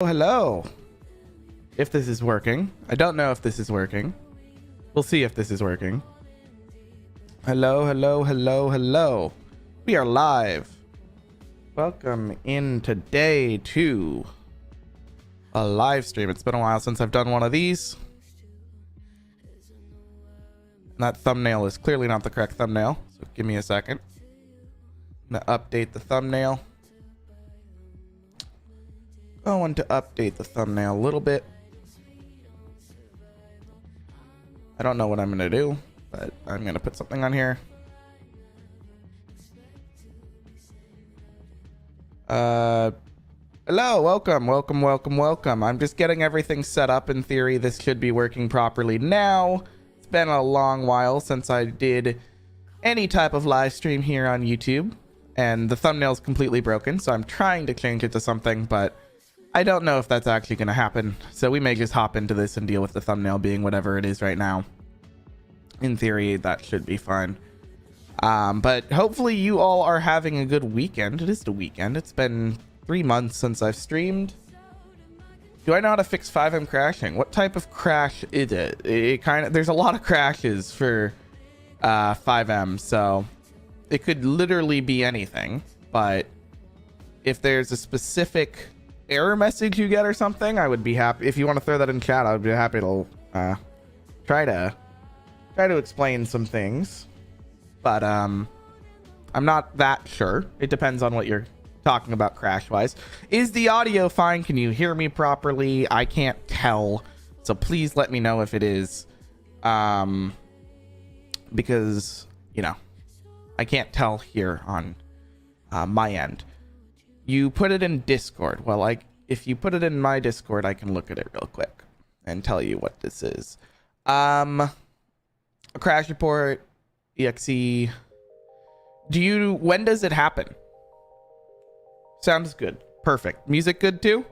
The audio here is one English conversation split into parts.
Hello. If this is working. I don't know if this is working. We'll see if this is working. Hello, hello, hello, hello. We are live. Welcome in today to a live stream. It's been a while since I've done one of these. And that thumbnail is clearly not the correct thumbnail. So give me a second. I'm gonna update the thumbnail. Going to update the thumbnail a little bit. I don't know what I'm gonna do, but I'm gonna put something on here. Hello, welcome. I'm just getting everything set up. In theory, this should be working properly now. It's been a long while since I did any type of live stream here on YouTube, and the thumbnail's completely broken, so I'm trying to change it to something, but I don't know if that's actually going to happen, so we may just hop into this and deal with the thumbnail being whatever it is right now. In theory, that should be fine. But hopefully you all are having a good weekend. It is the weekend. It's been 3 months since I've streamed. Do I know how to fix FiveM crashing? What type of crash is it? There's a lot of crashes for FiveM, so it could literally be anything. But if there's a specific error message you get or something, I would be happy. If you want to throw that in chat, I would be happy to try to explain some things, but I'm not that sure. It depends on what you're talking about crash wise. Is the audio fine? Can you hear me properly? I can't tell, so please let me know if it is, because you know I can't tell here on my end. You put it in Discord. Well, if you put it in my Discord, I can look at it real quick and tell you what this is. A crash report, exe. When does it happen? Sounds good. Perfect. Music good too?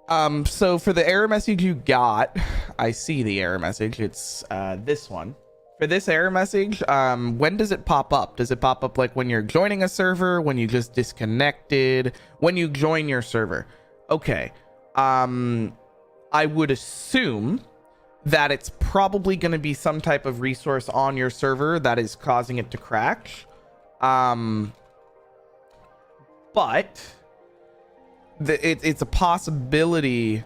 So for the error message you got, I see the error message. It's this one. For this error message, when does it pop up? Does it pop up like when you're joining a server, when you just disconnected, when you join your server? Okay. I would assume that it's probably going to be some type of resource on your server that is causing it to crash. But it's a possibility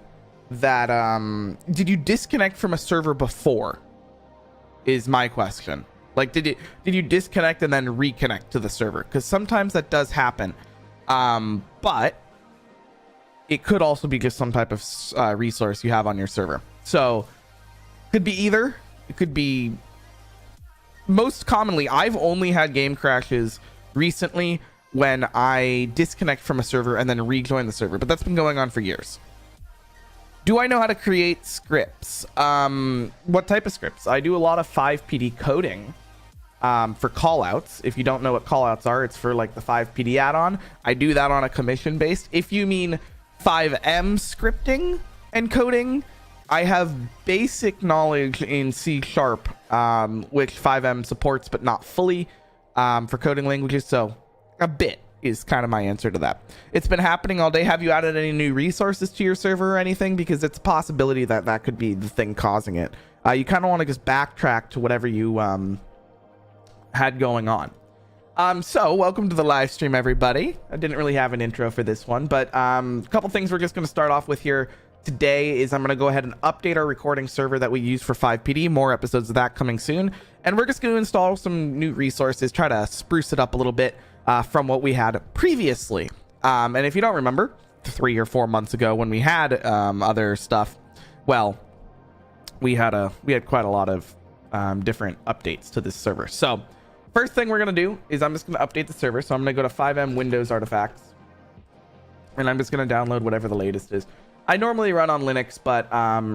that did you disconnect from a server before? Is my question. Like, did you disconnect and then reconnect to the server? Because sometimes that does happen, but it could also be just some type of resource you have on your server. So could be either. It could be, most commonly I've only had game crashes recently when I disconnect from a server and then rejoin the server, but that's been going on for years. Do I know how to create scripts? What type of scripts? I do a lot of FivePD coding for callouts. If you don't know what callouts are, it's for like the FivePD add-on. I do that on a commission based. If you mean FiveM scripting and coding, I have basic knowledge in C#, which FiveM supports, but not fully for coding languages. So a bit is kind of my answer to that. It's been happening all day. Have you added any new resources to your server or anything? Because it's a possibility that that could be the thing causing it. You kind of want to just backtrack to whatever you had going on. So welcome to the live stream, everybody. I didn't really have an intro for this one, but a couple things we're just going to start off with here today is I'm going to go ahead and update our recording server that we use for FivePD. More episodes of that coming soon. And we're just going to install some new resources, try to spruce it up a little bit from what we had previously. And if you don't remember, 3 or 4 months ago when we had other stuff, well, we had quite a lot of different updates to this server. So first thing we're going to do is I'm just going to update the server. So I'm going to go to FiveM Windows artifacts, and I'm just going to download whatever the latest is. I normally run on Linux, but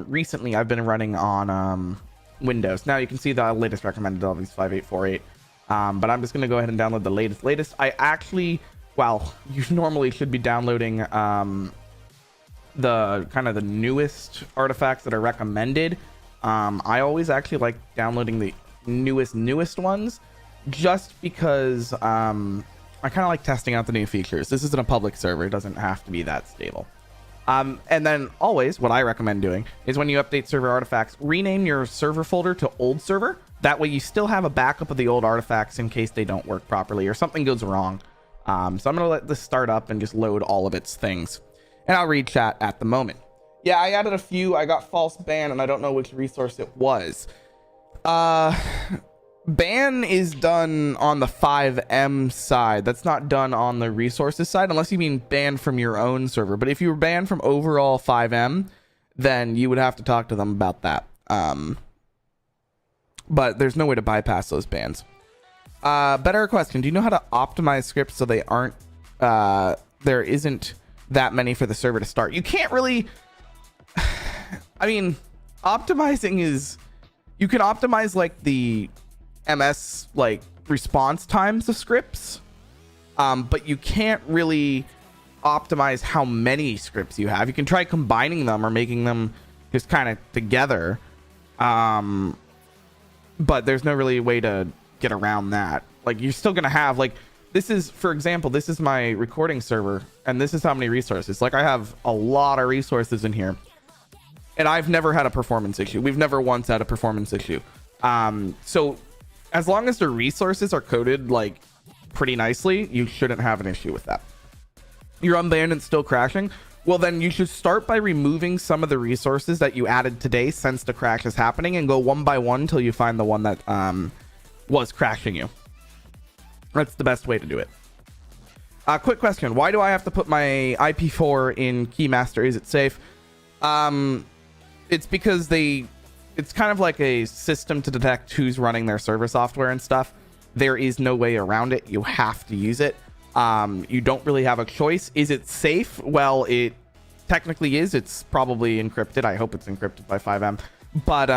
recently I've been running on Windows. Now you can see the latest recommended is 5848. But I'm just going to go ahead and download the latest. I actually, well, you normally should be downloading the kind of the newest artifacts that are recommended. I always actually like downloading the newest ones, just because I kind of like testing out the new features. This isn't a public server. It doesn't have to be that stable. And then always what I recommend doing is when you update server artifacts, rename your server folder to old server. That way you still have a backup of the old artifacts in case they don't work properly or something goes wrong. So I'm going to let this start up and just load all of its things. And I'll read chat at the moment. Yeah, I added a few. I got false ban and I don't know which resource it was. Ban is done on the FiveM side. That's not done on the resources side, unless you mean ban from your own server. But if you were banned from overall FiveM, then you would have to talk to them about that. But there's no way to bypass those bans. Better question. Do you know how to optimize scripts so they aren't, there isn't that many for the server to start? You can't really, I mean, optimizing is, you can optimize like the MS like response times of scripts, but you can't really optimize how many scripts you have. You can try combining them or making them just kind of together, but there's no really way to get around that. Like, you're still gonna have, like, this is, for example, this is my recording server and this is how many resources. Like, I have a lot of resources in here and I've never had a performance issue. We've never once had a performance issue. So as long as the resources are coded like pretty nicely, you shouldn't have an issue with that. You're unbanned and still crashing. Well, then you should start by removing some of the resources that you added today since the crash is happening and go one by one until you find the one that was crashing you. That's the best way to do it. Quick question. Why do I have to put my IP4 in Keymaster? Is it safe? It's because it's kind of like a system to detect who's running their server software and stuff. There is no way around it. You have to use it. You don't really have a choice. Is it safe? Well, it technically is. It's probably encrypted. I hope it's encrypted by FiveM. But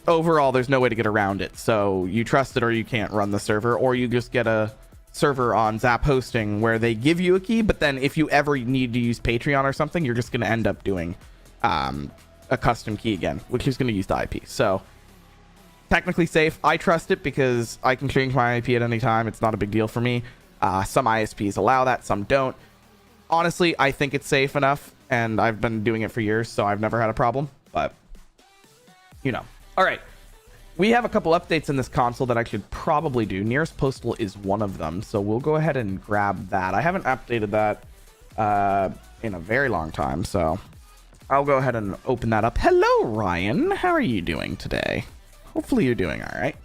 overall, there's no way to get around it. So you trust it or you can't run the server, or you just get a server on Zap Hosting where they give you a key, but then if you ever need to use Patreon or something, you're just going to end up doing a custom key again, which is going to use the IP. So technically safe. I trust it because I can change my IP at any time. It's not a big deal for me. Some ISPs allow that, some don't. Honestly, I think it's safe enough, and I've been doing it for years, so I've never had a problem. But, you know. All right. We have a couple updates in this console that I should probably do. Nearest Postal is one of them, so we'll go ahead and grab that. I haven't updated that in a very long time, so I'll go ahead and open that up. Hello, Ryan. How are you doing today? Hopefully you're doing all right.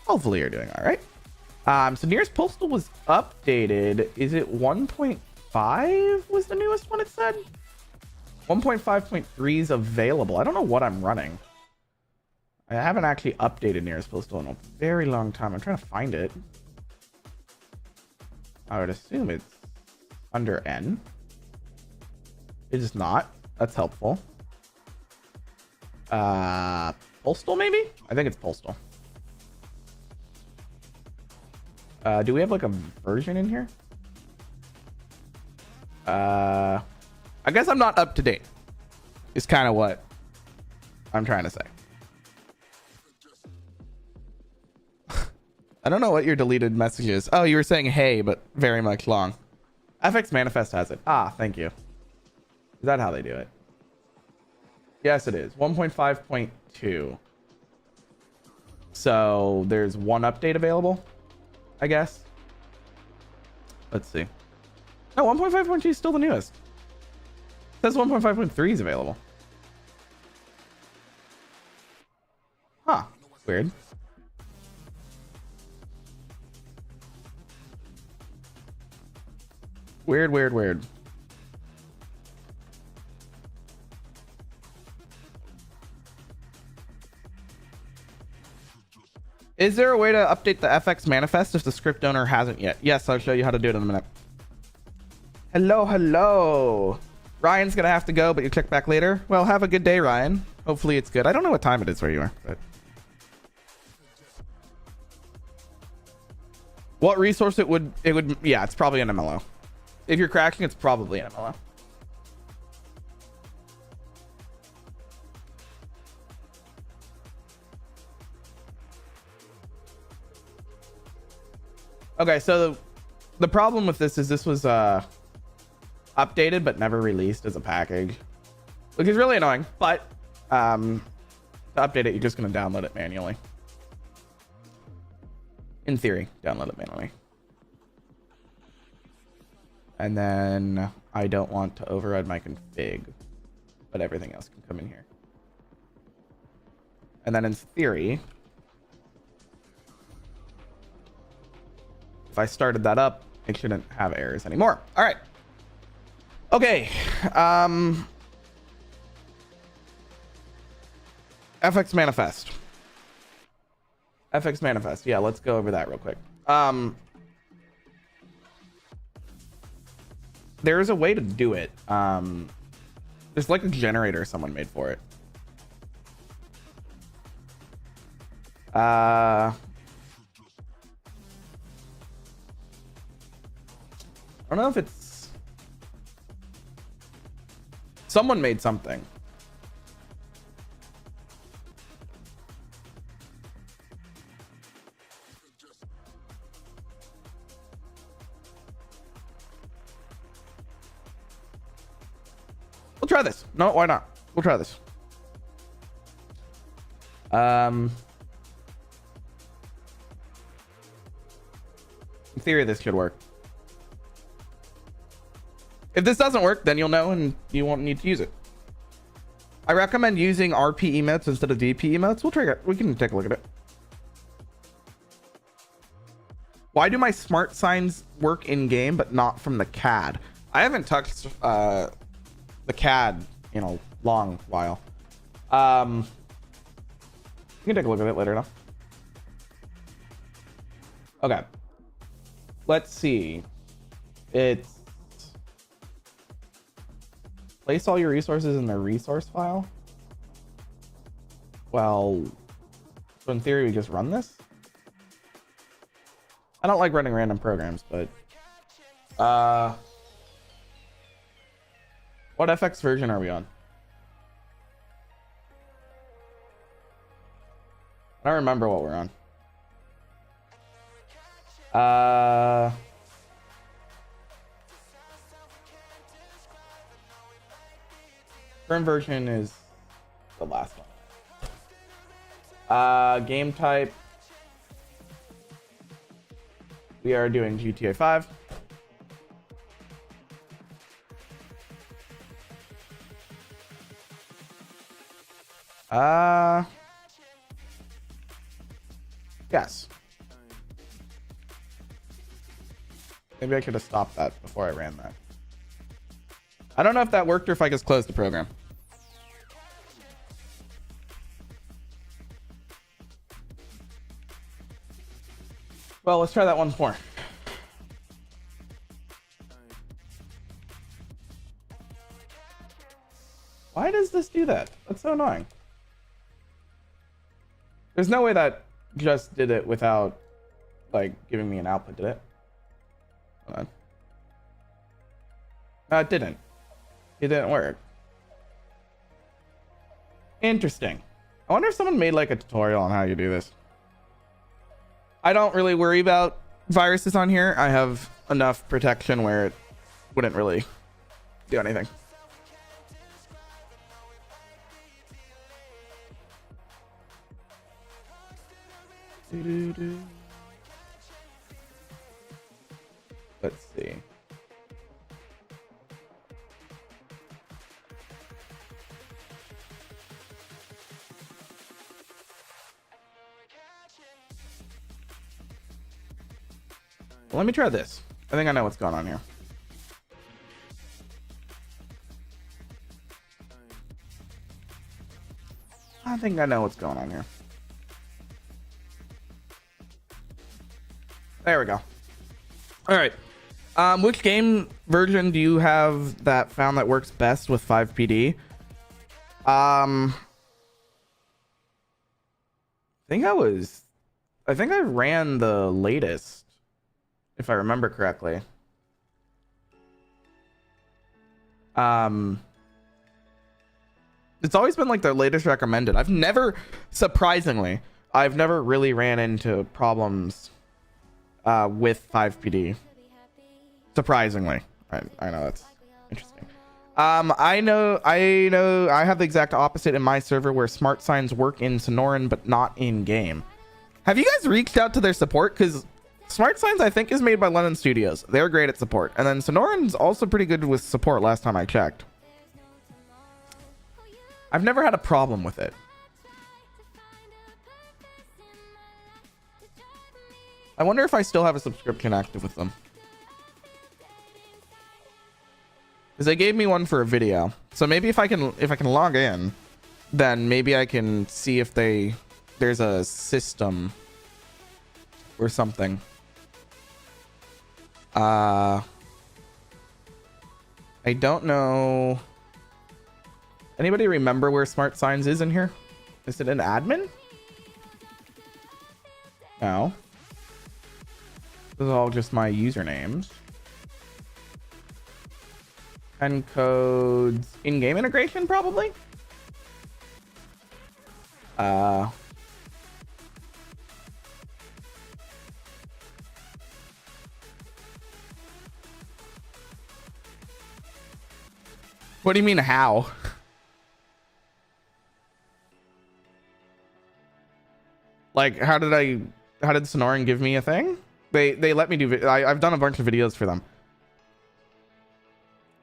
Hopefully you're doing all right. So Nearest Postal was updated. Is it 1.5 was the newest one it said? 1.5.3 is available. I don't know what I'm running. I haven't actually updated Nearest Postal in a very long time. I'm trying to find it. I would assume it's under N. It is not. That's helpful. Postal maybe? I think it's Postal. Do we have like a version in here? I guess I'm not up to date. Is kind of what I'm trying to say. I don't know what your deleted message is. Oh, you were saying hey, but very much long. FX Manifest has it. Ah, thank you. Is that how they do it? Yes, it is. 1.5.2. So there's one update available, I guess. Let's see. No, 1.5.2 is still the newest. It says 1.5.3 is available. Huh. Weird. Weird. Is there a way to update the FX manifest if the script owner hasn't yet? Yes, I'll show you how to do it in a minute. Hello. Ryan's gonna have to go, but you check back later. Well, have a good day, Ryan. Hopefully it's good. I don't know what time it is where you are, but what resource it would yeah, it's probably an MLO. If you're crashing, it's probably an MLO. Okay, so the problem with this is this was updated but never released as a package, which is really annoying. But to update it, you're just going to download it manually. In theory, download it manually. And then I don't want to override my config, but everything else can come in here. And then in theory, if I started that up, it shouldn't have errors anymore. All right. Okay. FX manifest. FX manifest. Yeah, let's go over that real quick. There is a way to do it. There's like a generator someone made for it. I don't know if it's someone made something. We'll try this. No, why not? We'll try this. In theory, this should work. If this doesn't work, then you'll know and you won't need to use it. I recommend using RP emotes instead of DP emotes. We'll try it. We can take a look at it. Why do my smart signs work in game but not from the CAD? I haven't touched the CAD in a long while. You can take a look at it later now. Okay. Let's see. It's place all your resources in the resource file. Well, so in theory, we just run this. I don't like running random programs, but what FX version are we on? I don't remember what we're on. Current version is the last one. Game type. We are doing GTA 5. Yes. Maybe I could have stopped that before I ran that. I don't know if that worked or if I just closed the program. Well, let's try that once more. Why does this do that? That's so annoying. There's no way that just did it without like giving me an output, did it? Hold on. No, it didn't. It didn't work. Interesting. I wonder if someone made like a tutorial on how you do this. I don't really worry about viruses on here. I have enough protection where it wouldn't really do anything. Let's see. Well, let me try this. I think I know what's going on here. I think I know what's going on here. There we go. All right. Which game version do you have that found that works best with FivePD? I think I ran the latest, if I remember correctly. It's always been like the latest recommended. Surprisingly, I've never really ran into problems with FivePD. Surprisingly. I know that's I know I have the exact opposite in my server where smart signs work in Sonoran but not in game. Have you guys reached out to their support? Because smart signs I think is made by London Studios. They're great at support, and then Sonoran's also pretty good with support last time I checked. I've never had a problem with it. I wonder if I still have a subscription active with them. Because they gave me one for a video. So maybe if I can log in, then maybe I can see if there's a system or something. I don't know. Anybody remember where Smart Signs is in here? Is it an admin? No. This is all just my usernames. And codes in-game integration, probably. What do you mean how? Like how did Sonoran give me a thing? They let me do I've done a bunch of videos for them.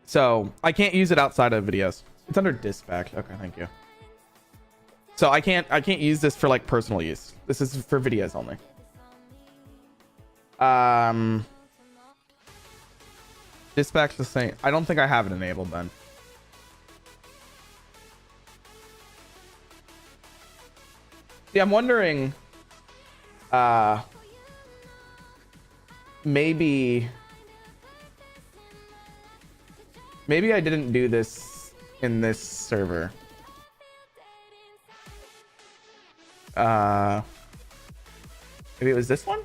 So I can't use it outside of videos. It's under dispatch. Okay, thank you. So I can't use this for like personal use. This is for videos only. Dispatch the same. I don't think I have it enabled then. Yeah, I'm wondering maybe I didn't do this in this server. Maybe it was this one?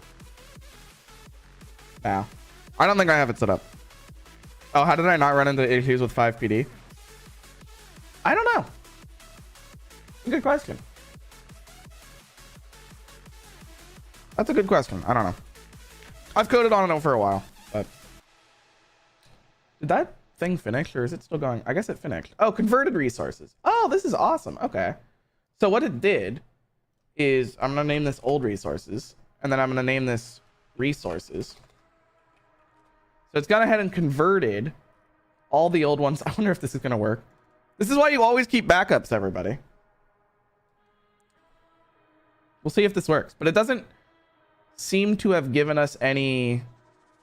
No. I don't think I have it set up. Oh, how did I not run into issues with FivePD? I don't know. Good question. That's a good question. I don't know. I've coded on it for a while, but did that thing finish or is it still going? I guess it finished. Oh, converted resources. Oh, this is awesome. Okay. So what it did is I'm going to name this old resources and then I'm going to name this resources. So it's gone ahead and converted all the old ones. I wonder if this is going to work. This is why you always keep backups, everybody. We'll see if this works, but it doesn't seem to have given us any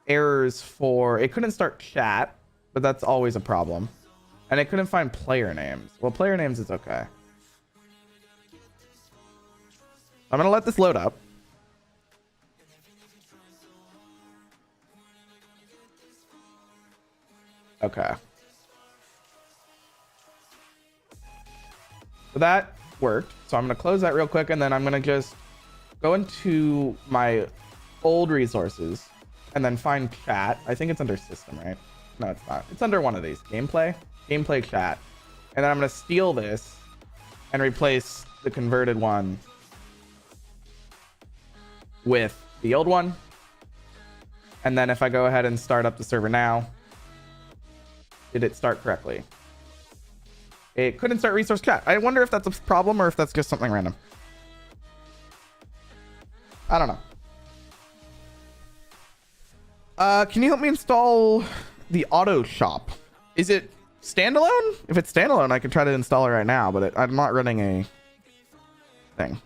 errors for it. Couldn't start chat, but that's always a problem, and it couldn't find player names. Well, player names is okay. I'm gonna let this load up. Okay, so that worked. So I'm gonna close that real quick, and then I'm gonna just go into my old resources and then find chat. I think it's under system, right? No, it's not. It's under one of these. Gameplay chat. And then I'm going to steal this and replace the converted one with the old one. And then if I go ahead and start up the server now, did it start correctly? It couldn't start resource chat. I wonder if that's a problem or if that's just something random. I don't know. Can you help me install the auto shop? Is it standalone? If it's standalone, I can try to install it right now, but I'm not running a thing.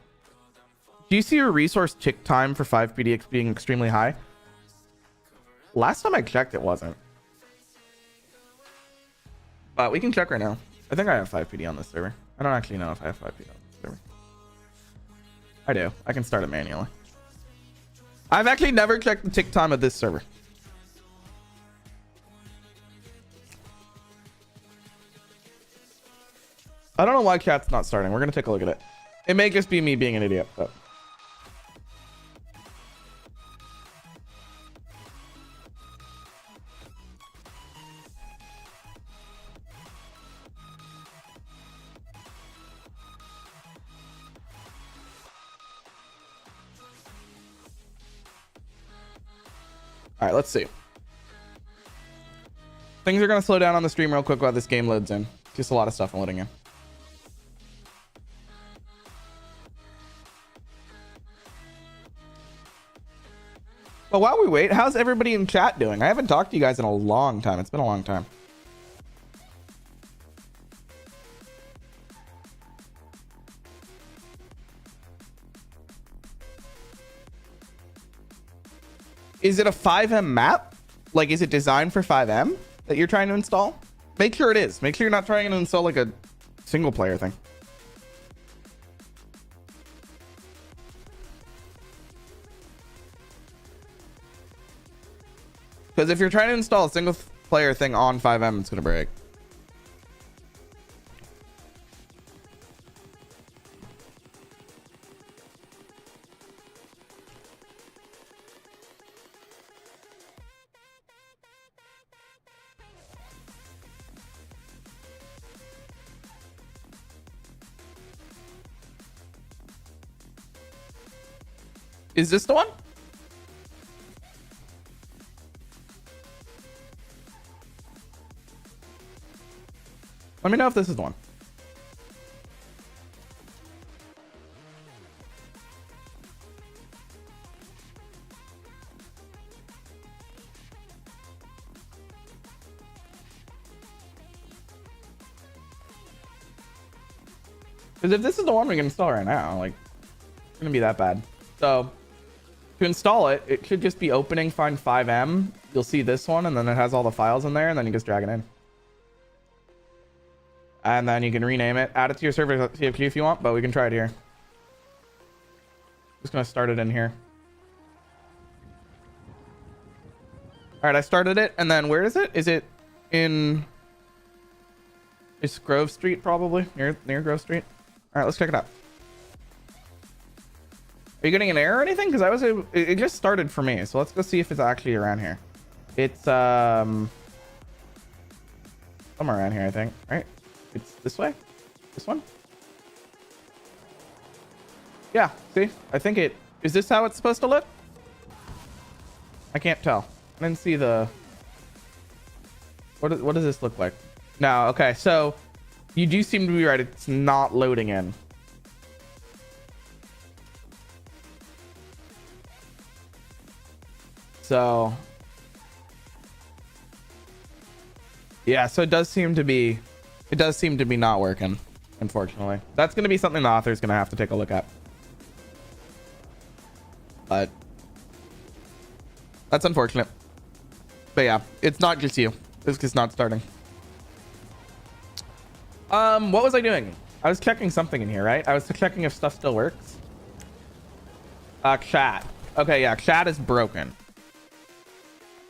Do you see your resource tick time for FivePD being extremely high? Last time I checked, it wasn't. But we can check right now. I think I have FivePD on this server. I don't actually know if I have FivePD on this server. I do. I can start it manually. I've actually never checked the tick time of this server. I don't know why chat's not starting. We're going to take a look at it. It may just be me being an idiot, but... All right, let's see. Things are going to slow down on the stream real quick while this game loads in. Just a lot of stuff loading in. But while we wait, how's everybody in chat doing? I haven't talked to you guys in a long time. It's been a long time. Is it a FiveM map? Like, is it designed for FiveM that you're trying to install? Make sure it is. Make sure you're not trying to install like a single player thing. Because if you're trying to install a single player thing on FiveM, it's going to break. Is this the one? Let me know if this is the one. Because if this is the one we can install right now, like, it's gonna be that bad. So to install it, it should just be opening, find FiveM. You'll see this one, and then it has all the files in there, and then you just drag it in. And then you can rename it, add it to your server CFQ if you want, but we can try it here. Just gonna start it in here. All right, I started it, and then where is it? Is it in? It's Grove Street, probably near Grove Street. All right, let's check it out. Are you getting an error or anything? Because it just started for me, so let's go see if it's actually around here. It's somewhere around here, I think. Right? It's this way. This one. Yeah. See, I think it is. This how it's supposed to look? I can't tell. I didn't see the. What does this look like? No. Okay. So you do seem to be right. It's not loading in. So yeah, so it does seem to be not working, unfortunately. That's going to be something the author is going to have to take a look at. But that's unfortunate. But yeah, it's not just you. It's just not starting. What was I doing? I was checking something in here, right? I was checking if stuff still works. Chat. Okay, yeah, chat is broken.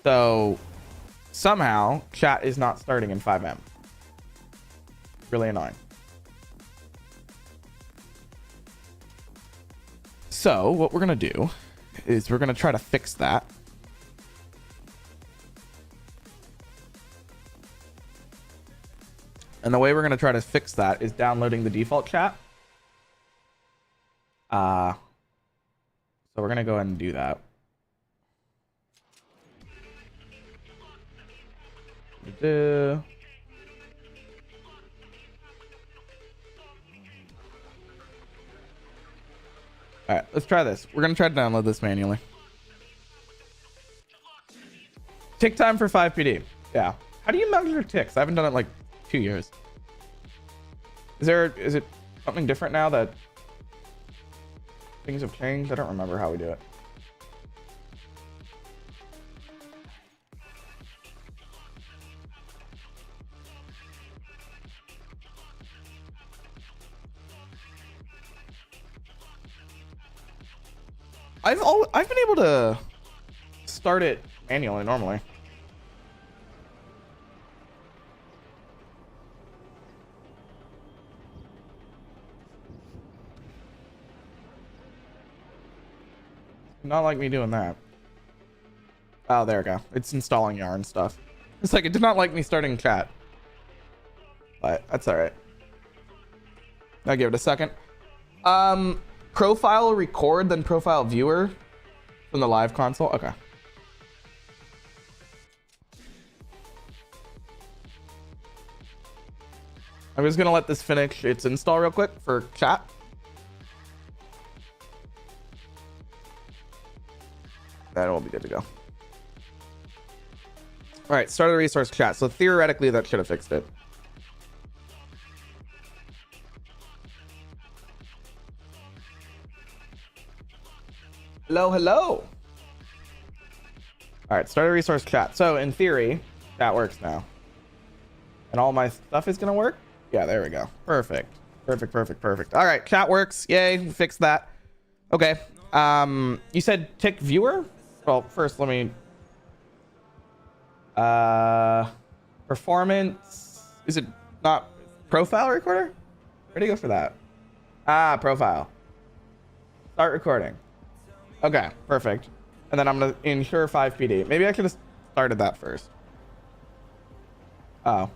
So somehow chat is not starting in FiveM. Really annoying. So what we're going to do is we're going to try to fix that. And the way we're going to try to fix that is downloading the default chat. So we're going to go ahead and do that. All right, let's try this. We're gonna try to download this manually. Tick time for FivePD. Yeah. How do you measure ticks? I haven't done it in like 2 years. Is it something different now that things have changed? I don't remember how we do it. I've been able to start it manually normally. Not like me doing that. Oh, there we go. It's installing yarn stuff. It's like it did not like me starting chat. But that's all right. I'll give it a second. Profile record, then profile viewer from the live console. Okay. I'm just gonna let this finish its install real quick for chat. Then we'll be good to go. All right, start of the resource chat. So theoretically, that should have fixed it. Hello, hello. All right, start a resource chat. So in theory, that works now. And all my stuff is gonna work? Yeah, there we go. Perfect. Perfect, perfect, perfect. All right, chat works. Yay, we fixed that. Okay. You said tick viewer? Well, first let me performance. Is it not profile recorder? Where do you go for that? Ah, profile. Start recording. Okay, perfect. And then I'm gonna ensure FivePD. Maybe I could have started that first. Oh.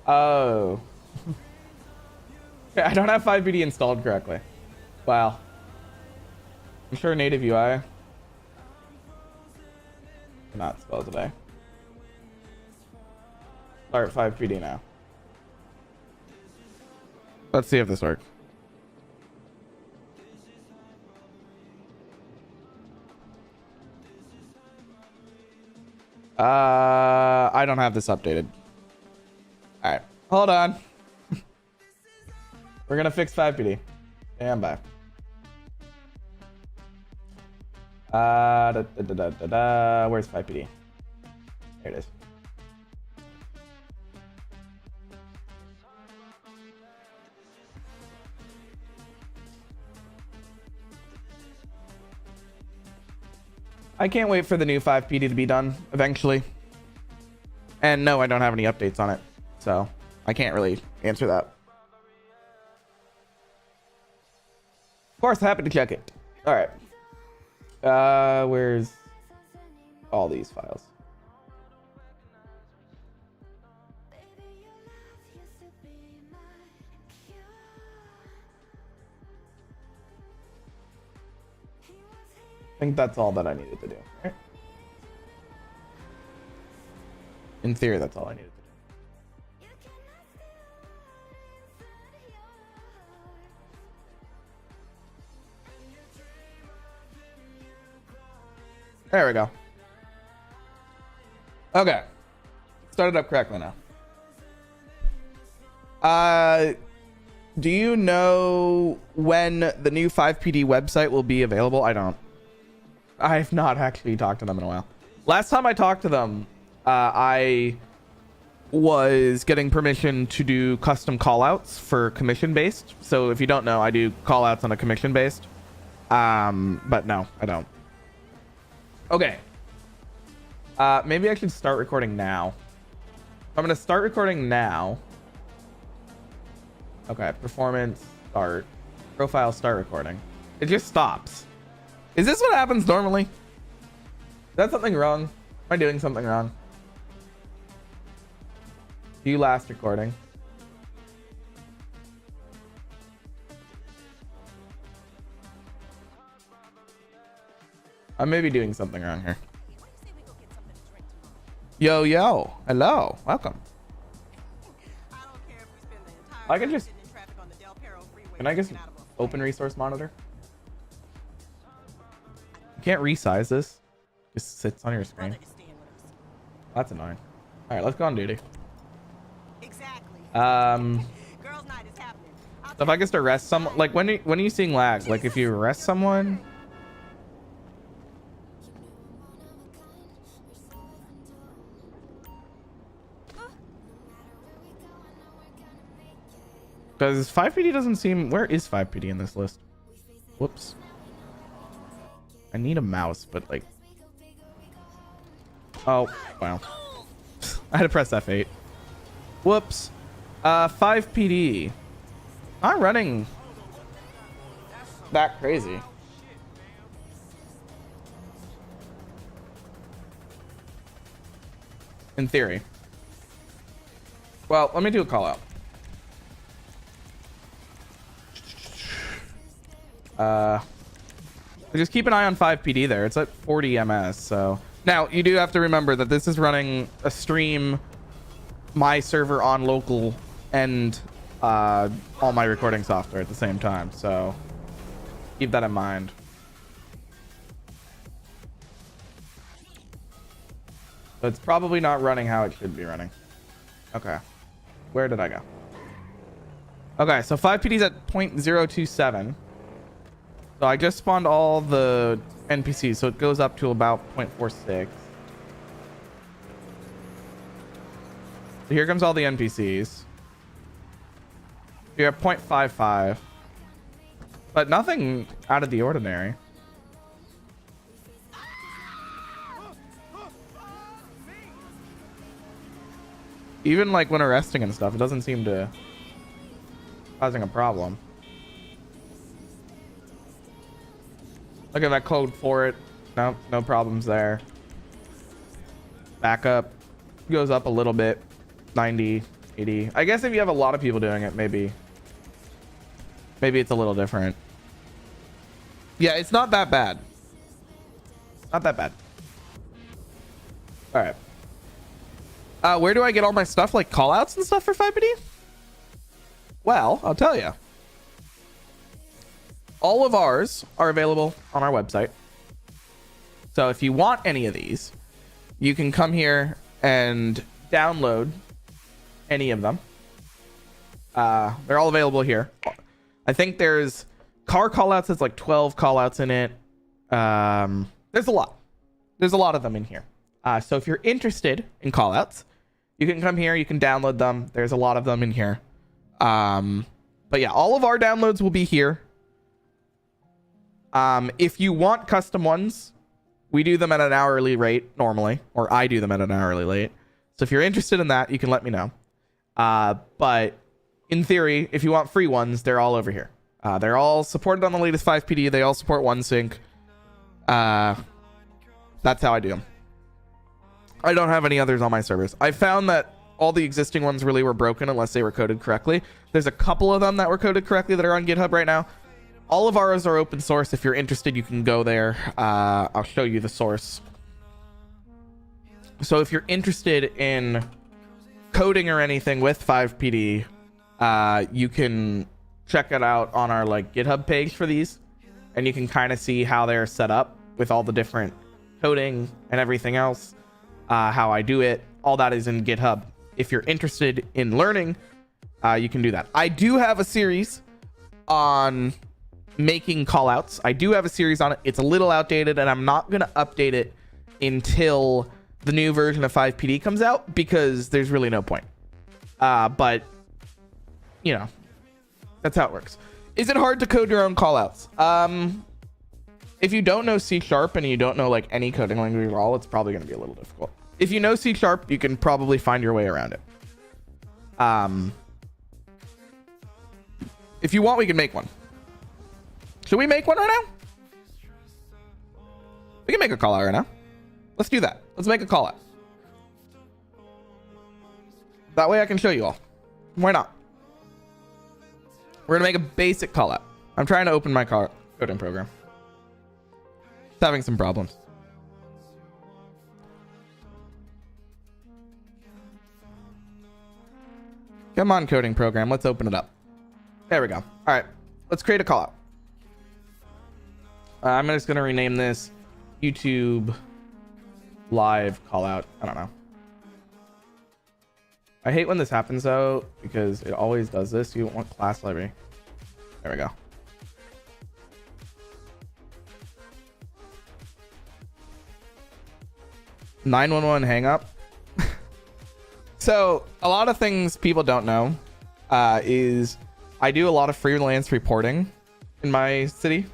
Oh. Okay, I don't have FivePD installed correctly. Wow. I'm sure native UI. Cannot spell today. Start FivePD now. Let's see if this works. I don't have this updated. All right, hold on. We're gonna fix FivePD. Stand by. Where's FivePD? There it is. I can't wait for the new FivePD to be done eventually. And no, I don't have any updates on it. So I can't really answer that. Of course, happy to check it. All right. Where's all these files? I think that's all that I needed to do. Right? In theory, that's all I needed to do. There we go. Okay. Started up correctly now. Do you know when the new FivePD website will be available? I don't. I've not actually talked to them in a while. Last time I talked to them, I was getting permission to do custom callouts for commission based. So if you don't know, I do callouts on a commission based. But no, I don't. Okay. Maybe I should start recording now. I'm gonna start recording now. Okay, performance, start. Profile, start recording. It just stops. Is this what happens normally? Is that something wrong? Am I doing something wrong? View last recording. I may be doing something wrong here. Yo, yo. Hello. Welcome. I can just... Can I just open resource monitor? You can't resize this. It just sits on your screen. That's annoying. All right, let's go on duty. So if I just arrest someone, like when are you seeing lag? Like if you arrest someone. Because FivePD doesn't seem... Where is FivePD in this list? Whoops. I need a mouse, but like... Oh, wow. I had to press F8. Whoops. FivePD. Not running that crazy. In theory. Well, let me do a call out. Just keep an eye on FivePD there. It's at 40 ms, so Now, you do have to remember that this is running a stream, my server on local, and all my recording software at the same time. So keep that in mind. So it's probably not running how it should be running. Okay. Where did I go? Okay, so FivePD's at 0.027. So I just spawned all the NPCs, so it goes up to about 0.46. So here comes all the NPCs. You're at 0.55. But nothing out of the ordinary. Even like when arresting and stuff, it doesn't seem to causing a problem. Look at that code for it. No, no problems there. Backup goes up a little bit. 90, 80. I guess if you have a lot of people doing it, maybe it's a little different. Yeah, it's not that bad. Not that bad. All right. Where do I get all my stuff, like callouts and stuff for FivePD? Well, I'll tell you. All of ours are available on our website. So if you want any of these, you can come here and download any of them. They're all available here. I think there's car callouts. There's like 12 callouts in it. There's a lot. There's a lot of them in here. So if you're interested in callouts, you can come here. You can download them. There's a lot of them in here. But yeah, all of our downloads will be here. If you want custom ones, we do them at an hourly rate normally, or I do them at an hourly rate. So if you're interested in that, you can let me know. But in theory, if you want free ones, they're all over here. They're all supported on the latest FivePD. They all support OneSync. That's how I do them. I don't have any others on my servers. I found that all the existing ones really were broken unless they were coded correctly. There's a couple of them that were coded correctly that are on GitHub right now. All of ours are open source. If you're interested, you can go there. I'll show you the source. So if you're interested in coding or anything with FivePD, you can check it out on our like GitHub page for these, and you can kind of see how they're set up with all the different coding and everything else. How I do it, all that is in GitHub. If you're interested in learning, you can do that. I do have a series on making callouts. I do have a series on it. It's a little outdated, and I'm not going to update it until the new version of FivePD comes out, because there's really no point. But, you know, that's how it works. Is it hard to code your own callouts? If you don't know C# and you don't know like any coding language at all, it's probably going to be a little difficult. If you know C#, you can probably find your way around it. If you want, we can make one. Should we make one right now? We can make a callout right now. Let's do that. Let's make a callout. That way I can show you all. Why not? We're going to make a basic callout. I'm trying to open my coding program. It's having some problems. Come on, coding program. Let's open it up. There we go. All right. Let's create a callout. I'm just going to rename this YouTube live callout. I don't know. I hate when this happens though, because it always does this. You don't want class library. There we go. (911) hang up. So a lot of things people don't know is I do a lot of freelance reporting in my city.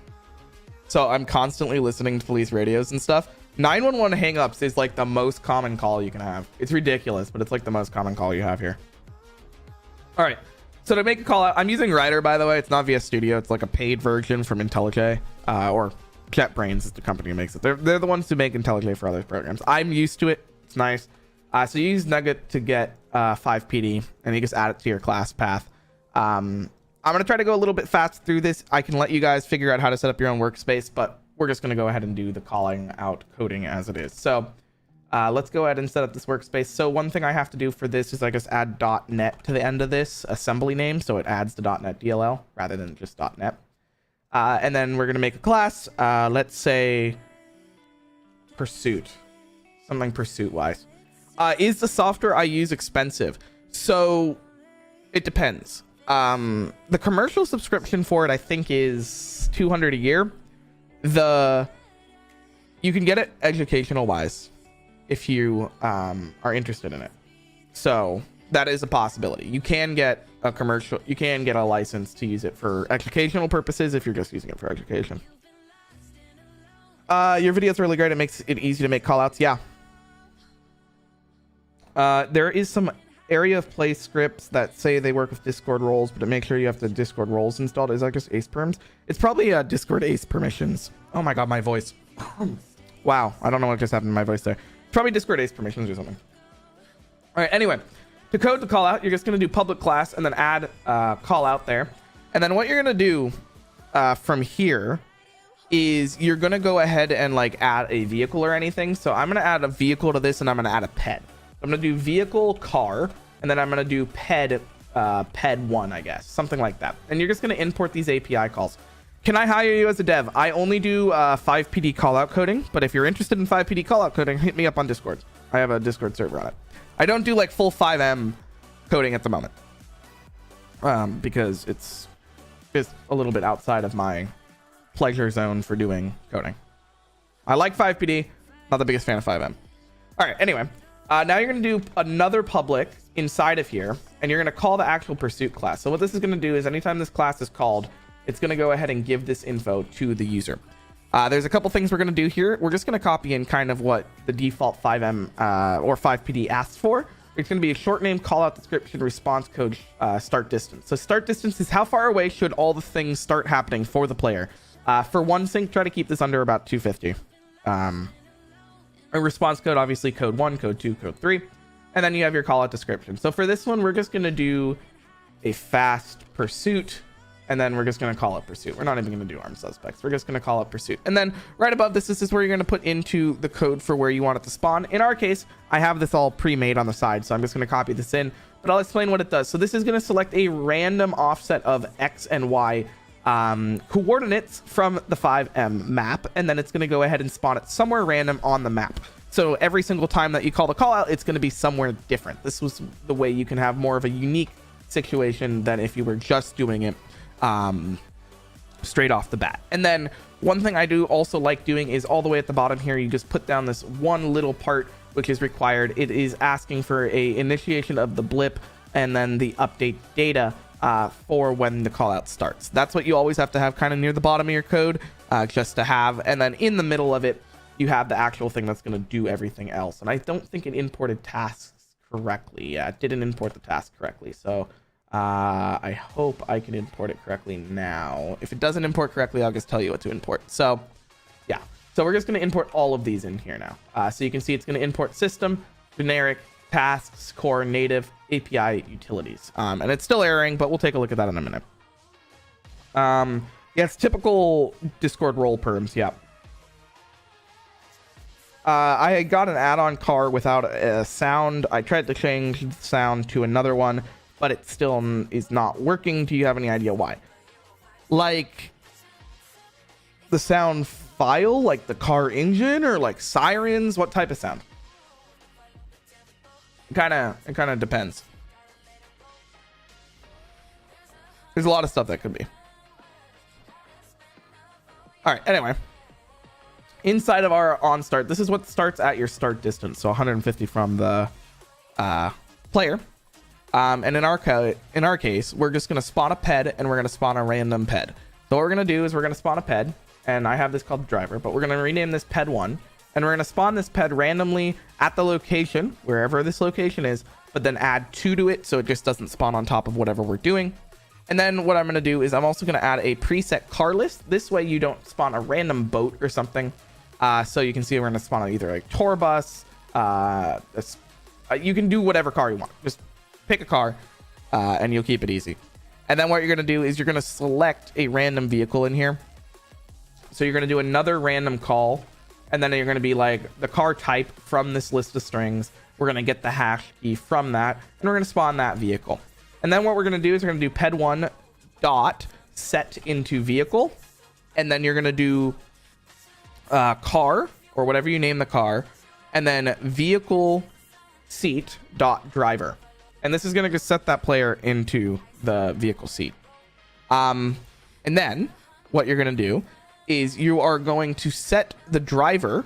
So I'm constantly listening to police radios and stuff. 911 hang-ups is like the most common call you can have. It's ridiculous, but it's like the most common call you have here. All right. So to make a call out, I'm using Rider, by the way. It's not VS Studio. It's like a paid version from IntelliJ, or JetBrains is the company who makes it. They're the ones who make IntelliJ for other programs. I'm used to it. It's nice. So you use Nugget to get FivePD, and you just add it to your class path. I'm going to try to go a little bit fast through this. I can let you guys figure out how to set up your own workspace, but we're just going to go ahead and do the calling out coding as it is. So Let's go ahead and set up this workspace. So one thing I have to do for this is I just add .net to the end of this assembly name, so it adds the .net DLL rather than just .net. And then we're going to make a class. Let's say Pursuit, something Pursuit wise. Is the software I use expensive? So it depends. The commercial subscription for it, I think, is $200 a year. You can get it educational wise if you are interested in it. So that is a possibility. You can get a commercial, you can get a license to use it for educational purposes if you're just using it for education. Your video is really great. It makes it easy to make callouts. Yeah. There is some area of play scripts that say they work with Discord roles, but make sure you have the Discord roles installed. Is that just Ace perms? It's probably Discord Ace permissions. Oh my god, my voice. Wow, I don't know what just happened to my voice there. Probably Discord Ace permissions or something. All right, anyway, to code the call out, you're just going to do public class and then add call out there. And then what you're going to do from here is you're going to go ahead and like add a vehicle or anything. So I'm going to add a vehicle to this and I'm going to add a ped. I'm going to do vehicle car and then I'm going to do ped 1, I guess, something like that. And you're just going to import these API calls. Can I hire you as a dev? I only do FivePD callout coding, but if you're interested in FivePD callout coding, hit me up on Discord. I have a Discord server on it. I don't do like full FiveM coding at the moment because it's just a little bit outside of my pleasure zone for doing coding. I like FivePD, not the biggest fan of FiveM. All right, anyway, now you're going to do another public inside of here, and you're going to call the actual pursuit class. So what this is going to do is anytime this class is called, it's going to go ahead and give this info to the user. There's a couple things we're going to do here. We're just going to copy in kind of what the default FiveM or FivePD asks for. It's going to be a short name, call out description, response code, start distance. So start distance is how far away should all the things start happening for the player. For one sync, try to keep this under about 250. A response code, obviously code 1, code 2, code 3. And then you have your call out description. So for this one, we're just going to do a fast pursuit. And then we're just going to call it pursuit. We're not even going to do armed suspects. We're just going to call it pursuit. And then right above this is where you're going to put into the code for where you want it to spawn. In our case, I have this all pre-made on the side, so I'm just going to copy this in, but I'll explain what it does. So this is going to select a random offset of X and Y coordinates from the FiveM map, and then it's going to go ahead and spawn it somewhere random on the map. So every single time that you call the call out, it's going to be somewhere different. This was the way you can have more of a unique situation than if you were just doing it straight off the bat. And then one thing I do also like doing is all the way at the bottom here, you just put down this one little part which is required. It is asking for a initiation of the blip and then the update data for when the call out starts. That's what you always have to have kind of near the bottom of your code just to have. And then in the middle of it, you have the actual thing that's going to do everything else. And I don't think it imported tasks correctly. Yeah, it didn't import the task correctly. So I hope I can import it correctly now. If it doesn't import correctly, I'll just tell you what to import. So yeah, so we're just going to import all of these in here now. So you can see it's going to import system, generic, tasks, core, native, API, utilities. And it's still erroring, but we'll take a look at that in a minute. Yeah, it's typical Discord role perms. Yeah. I got an add-on car without a sound. I tried to change the sound to another one, but it still is not working. Do you have any idea why? Like the sound file, like the car engine, or like sirens? What type of sound? It kind of depends. There's a lot of stuff that could be. All right. Anyway, inside of our on start, this is what starts at your start distance. So 150 from the player. And in our case, we're just going to spawn a ped and we're going to spawn a random ped. So what we're going to do is we're going to spawn a ped, and I have this called driver, but we're going to rename this ped 1, and we're going to spawn this ped randomly at the location, wherever this location is, but then add 2 to it so it just doesn't spawn on top of whatever we're doing. And then what I'm going to do is I'm also going to add a preset car list. This way you don't spawn a random boat or something. So you can see we're going to spawn either a tour bus. You can do whatever car you want. Just pick a car and you'll keep it easy. And then what you're going to do is you're going to select a random vehicle in here. So you're going to do another random call, And then you're going to be like the car type from this list of strings. We're going to get the hash key from that, and we're going to spawn that vehicle. And then what we're going to do is we're going to do ped1 dot set into vehicle. And then you're going to do car, or whatever you name the car, and then vehicle seat dot driver. And this is going to set that player into the vehicle seat. And then what you're going to do is you are going to set the driver,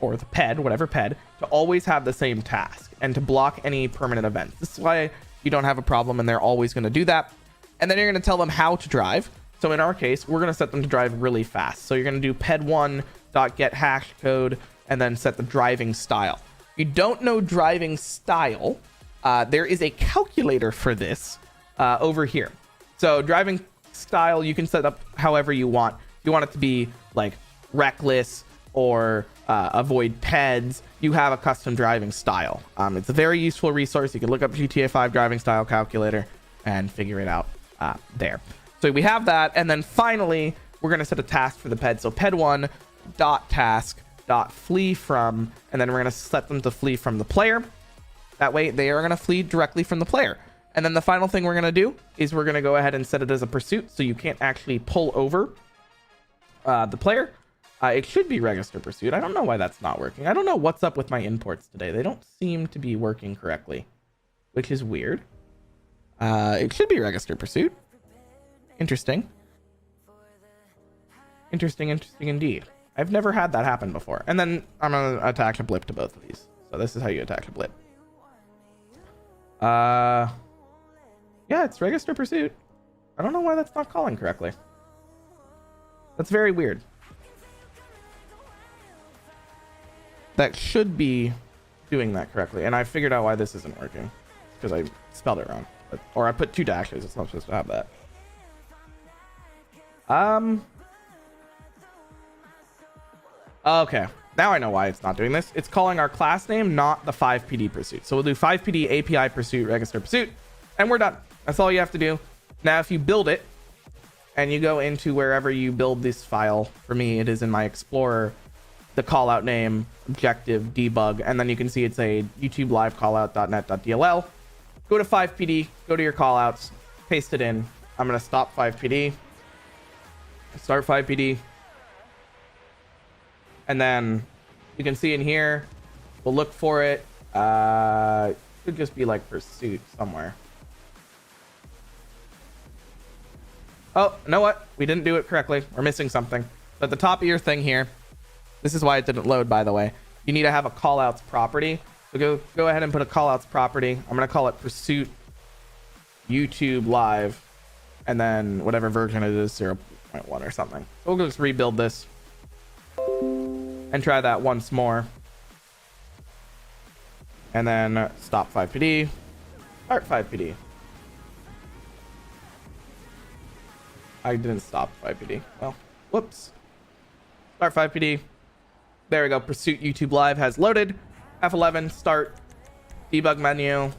or the ped, whatever ped, to always have the same task and to block any permanent events. This is why you don't have a problem, and they're always going to do that. And then you're going to tell them how to drive. So in our case, we're going to set them to drive really fast. So you're going to do ped1 dot get hash code and then set the driving style. If you don't know driving style, there is a calculator for this over here. So driving style, you can set up however you want. If you want it to be like reckless or avoid peds, you have a custom driving style. It's a very useful resource. You can look up GTA 5 driving style calculator and figure it out there. So we have that. And then finally, we're going to set a task for the ped. So ped1 dot task dot flee from, and then we're going to set them to flee from the player. That way they are going to flee directly from the player. And then the final thing we're going to do is we're going to go ahead and set it as a pursuit, so you can't actually pull over the player. It should be register pursuit. I don't know why that's not working. I don't know what's up with my imports today. They don't seem to be working correctly, which is weird. It should be register pursuit. Interesting. Interesting indeed. I've never had that happen before. And then I'm going to attach a blip to both of these. So this is how you attach a blip. Yeah, it's register pursuit. I don't know why that's not calling correctly. That's very weird. That should be doing that correctly. And I figured out why this isn't working. Because I spelled it wrong. Or I put 2 dashes. It's not supposed to have that. Okay. Now I know why it's not doing this. It's calling our class name, not the FivePD pursuit. So we'll do FivePD API pursuit, register pursuit, and we're done. That's all you have to do. Now, if you build it and you go into wherever you build this file, for me, it is in my Explorer, the callout name, objective, debug, and then you can see it's a YouTube live callout.net.dll. Go to FivePD, go to your callouts, paste it in. I'm going to stop FivePD, start FivePD. And then you can see in here, we'll look for it. It could just be like pursuit somewhere. Oh, you know what? We didn't do it correctly. We're missing something. So at the top of your thing here, this is why it didn't load, by the way. You need to have a callouts property. So go ahead and put a callouts property. I'm going to call it pursuit YouTube live. And then whatever version it is, 0.1 or something. So we'll just rebuild this. And try that once more. And then stop FivePD. Start FivePD. I didn't stop FivePD. Well, whoops. Start FivePD. There we go. Pursuit YouTube Live has loaded. F11, start. Debug menu.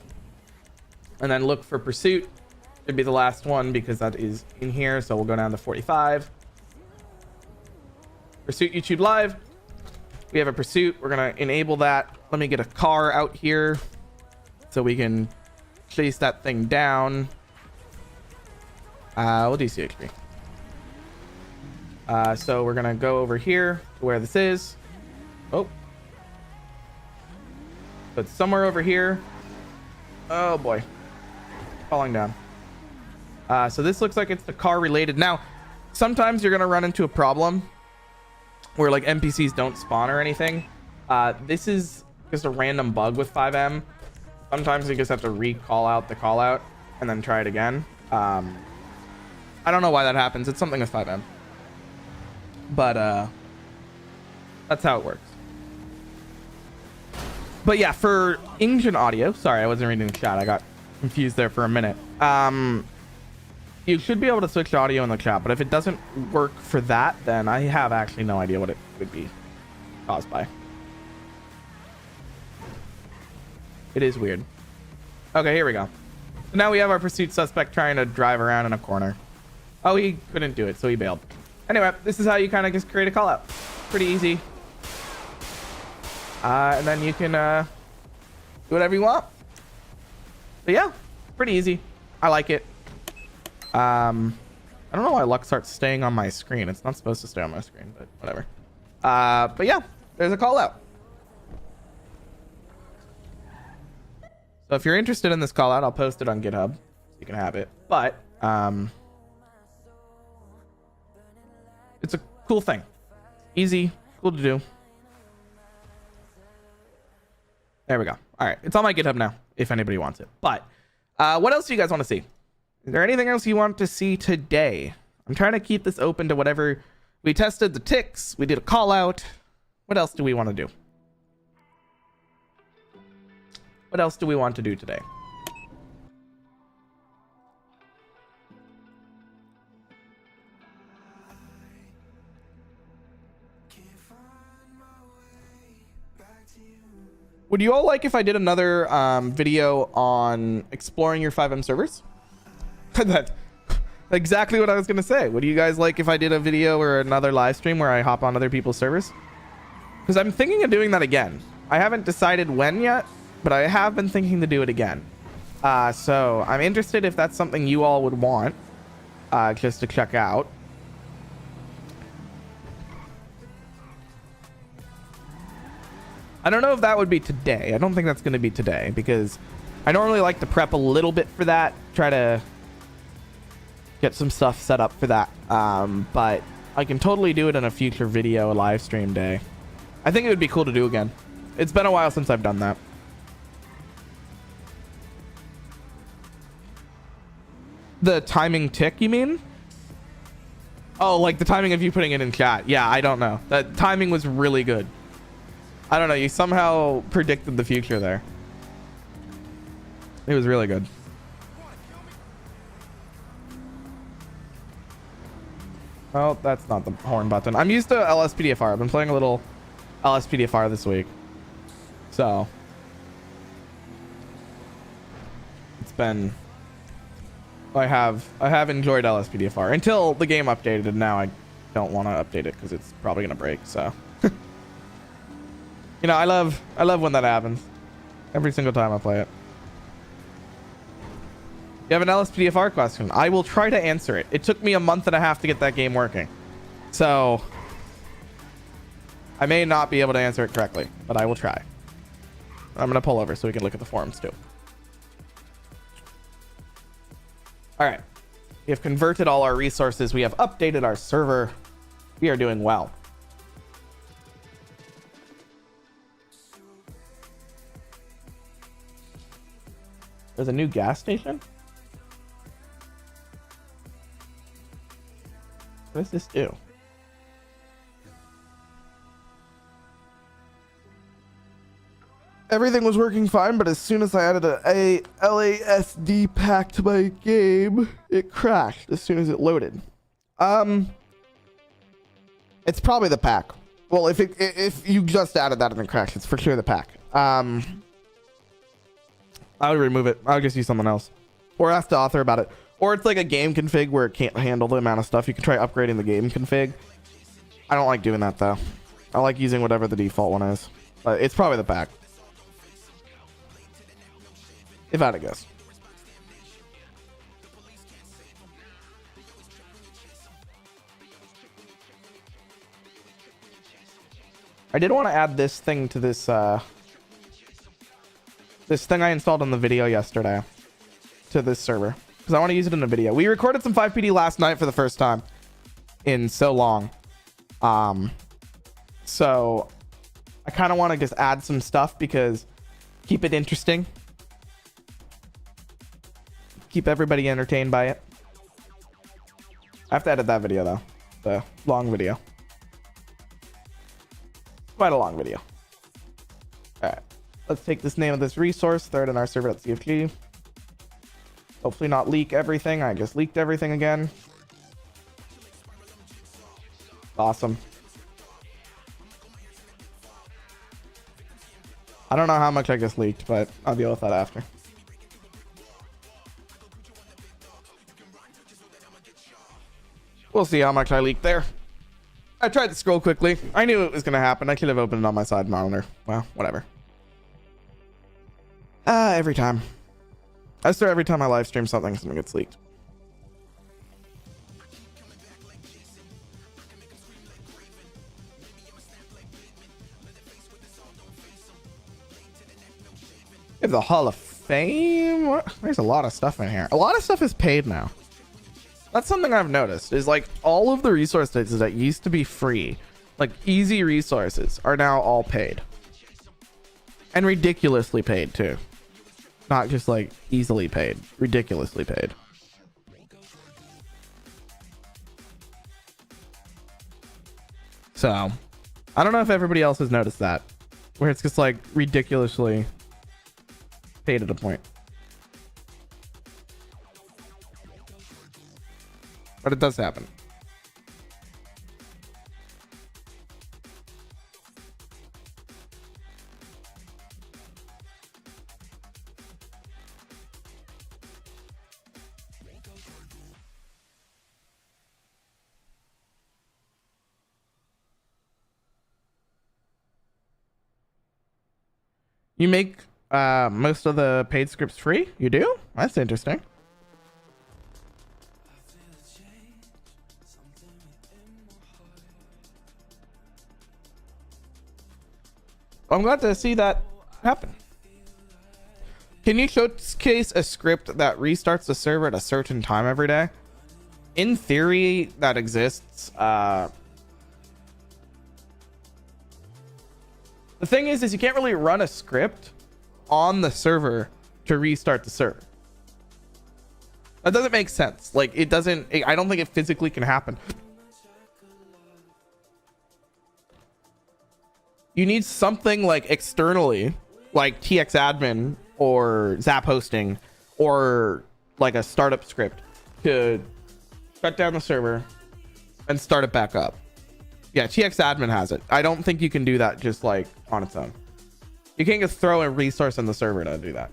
And then look for Pursuit. Should be the last one because that is in here. So we'll go down to 45. Pursuit YouTube Live. We have a pursuit. We're going to enable that. Let me get a car out here so we can chase that thing down. We'll do CHP. So we're going to go over here to where this is. Oh. So it's somewhere over here. Oh boy. Falling down. So this looks like it's the car related. Now, sometimes you're going to run into a problem where like NPCs don't spawn or anything. This is just a random bug with FiveM. Sometimes you just have to recall out the call out and then try it again. I don't know why that happens. It's something with FiveM. But that's how it works. But yeah, for engine audio, sorry, I wasn't reading the chat. I got confused there for a minute. You should be able to switch audio in the chat, but if it doesn't work for that, then I have actually no idea what it would be caused by. It is weird. Okay, here we go. So now we have our pursuit suspect trying to drive around in a corner. Oh, he couldn't do it, so he bailed. Anyway, this is how you kind of just create a call out. Pretty easy. And then you can do whatever you want. But yeah, pretty easy. I like it. I don't know why LuxArt's staying on my screen. It's not supposed to stay on my screen, but whatever. But yeah, there's a call out. So if you're interested in this call out, I'll post it on GitHub. So you can have it. But it's a cool thing. Easy, cool to do. There we go. All right, it's on my GitHub now if anybody wants it. But what else do you guys want to see? Is there anything else you want to see today? I'm trying to keep this open to whatever. We tested the ticks. We did a call out. What else do we want to do? What else do we want to do today? Would you all like if I did another video on exploring your FiveM servers? That's exactly what I was going to say. Would you guys like if I did a video or another live stream where I hop on other people's servers? Because I'm thinking of doing that again. I haven't decided when yet, but I have been thinking to do it again. So I'm interested if that's something you all would want just to check out. I don't know if that would be today. I don't think that's going to be today because I normally like to prep a little bit for that. Try to get some stuff set up for that. But I can totally do it in a future video, a live stream day. I think it would be cool to do again. It's been a while since I've done that. The timing tick, you mean? Oh, like the timing of you putting it in chat. Yeah, I don't know. That timing was really good. I don't know. You somehow predicted the future there. It was really good. Oh, that's not the horn button. I'm used to LSPDFR. I've been playing a little LSPDFR this week. So it's been... I have enjoyed LSPDFR until the game updated, and now I don't want to update it because it's probably going to break, so... You know, I love when that happens. Every single time I play it. You have an LSPDFR question. I will try to answer it. It took me a month and a half to get that game working. So I may not be able to answer it correctly, but I will try. I'm going to pull over so we can look at the forums too. All right. We have converted all our resources. We have updated our server. We are doing well. There's a new gas station? What does this do? Everything was working fine, but as soon as I added a LASD pack to my game, it crashed as soon as it loaded. It's probably the pack. Well, if you just added that and it crashed, it's for sure the pack. I would remove it. I would just use something else. Or ask the author about it. Or it's like a game config where it can't handle the amount of stuff. You can try upgrading the game config. I don't like doing that though. I like using whatever the default one is. But it's probably the pack. If I had to guess. I did want to add this thing to this this thing I installed on the video yesterday to this server because I want to use it in a video. We recorded some FivePD last night for the first time in so long. So I kind of want to just add some stuff because keep it interesting. Keep everybody entertained by it. I have to edit that video though. The long video. Quite a long video. All right. Let's take this name of this resource, throw it in our server.cfg. Hopefully not leak everything. I just leaked everything again. Awesome. I don't know how much I just leaked, but I'll deal with that after. We'll see how much I leaked there. I tried to scroll quickly. I knew it was going to happen. I could have opened it on my side monitor. Well, whatever. Every time. I swear every time I live stream something gets leaked. We have the Hall of Fame. What? There's a lot of stuff in here. A lot of stuff is paid now. That's something I've noticed is like all of the resources that used to be free, like easy resources, are now all paid. And ridiculously paid too. Not just like easily paid, ridiculously paid. So, I don't know if everybody else has noticed that, where it's just like ridiculously paid at a point. But it does happen. You make most of the paid scripts free? You do? That's interesting. I'm glad to see that happen. Can you showcase a script that restarts the server at a certain time every day? In theory, that exists. The thing is you can't really run a script on the server to restart the server. That doesn't make sense. Like, it doesn't, I don't think it physically can happen. You need something like externally, like TXadmin or Zap hosting, or like a startup script to shut down the server and start it back up. Yeah, TXadmin has it. I don't think you can do that just like on its own. You can't just throw a resource in the server to do that.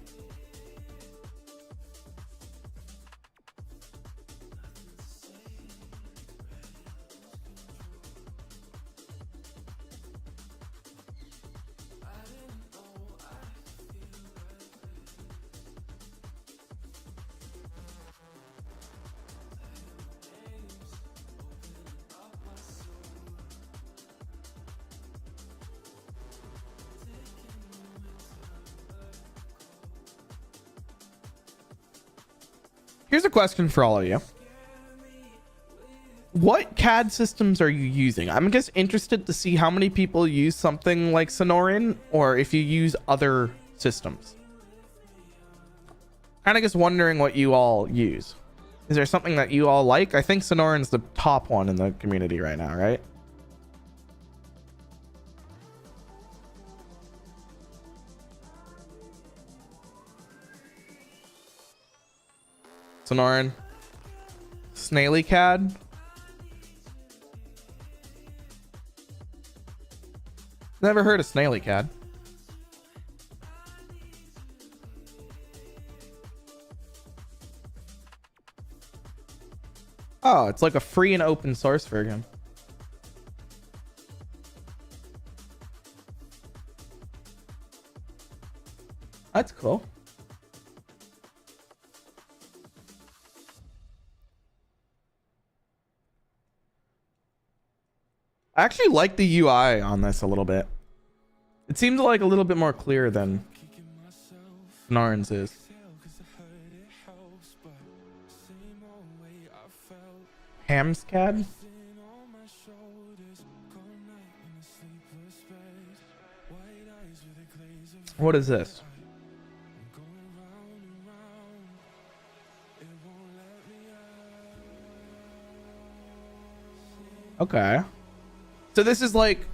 Here's a question for all of you. What CAD systems are you using? I'm just interested to see how many people use something like Sonoran, or if you use other systems. Kind of just wondering what you all use. Is there something that you all like? I think Sonoran's the top one in the community right now, right? Sonoran. Snaily CAD. Never heard of Snaily CAD. Oh, it's like a free and open source version. That's cool. I actually like the UI on this a little bit. It seems like a little bit more clear than Sonoran's is. Hamscad? What is this? Okay. So this is like,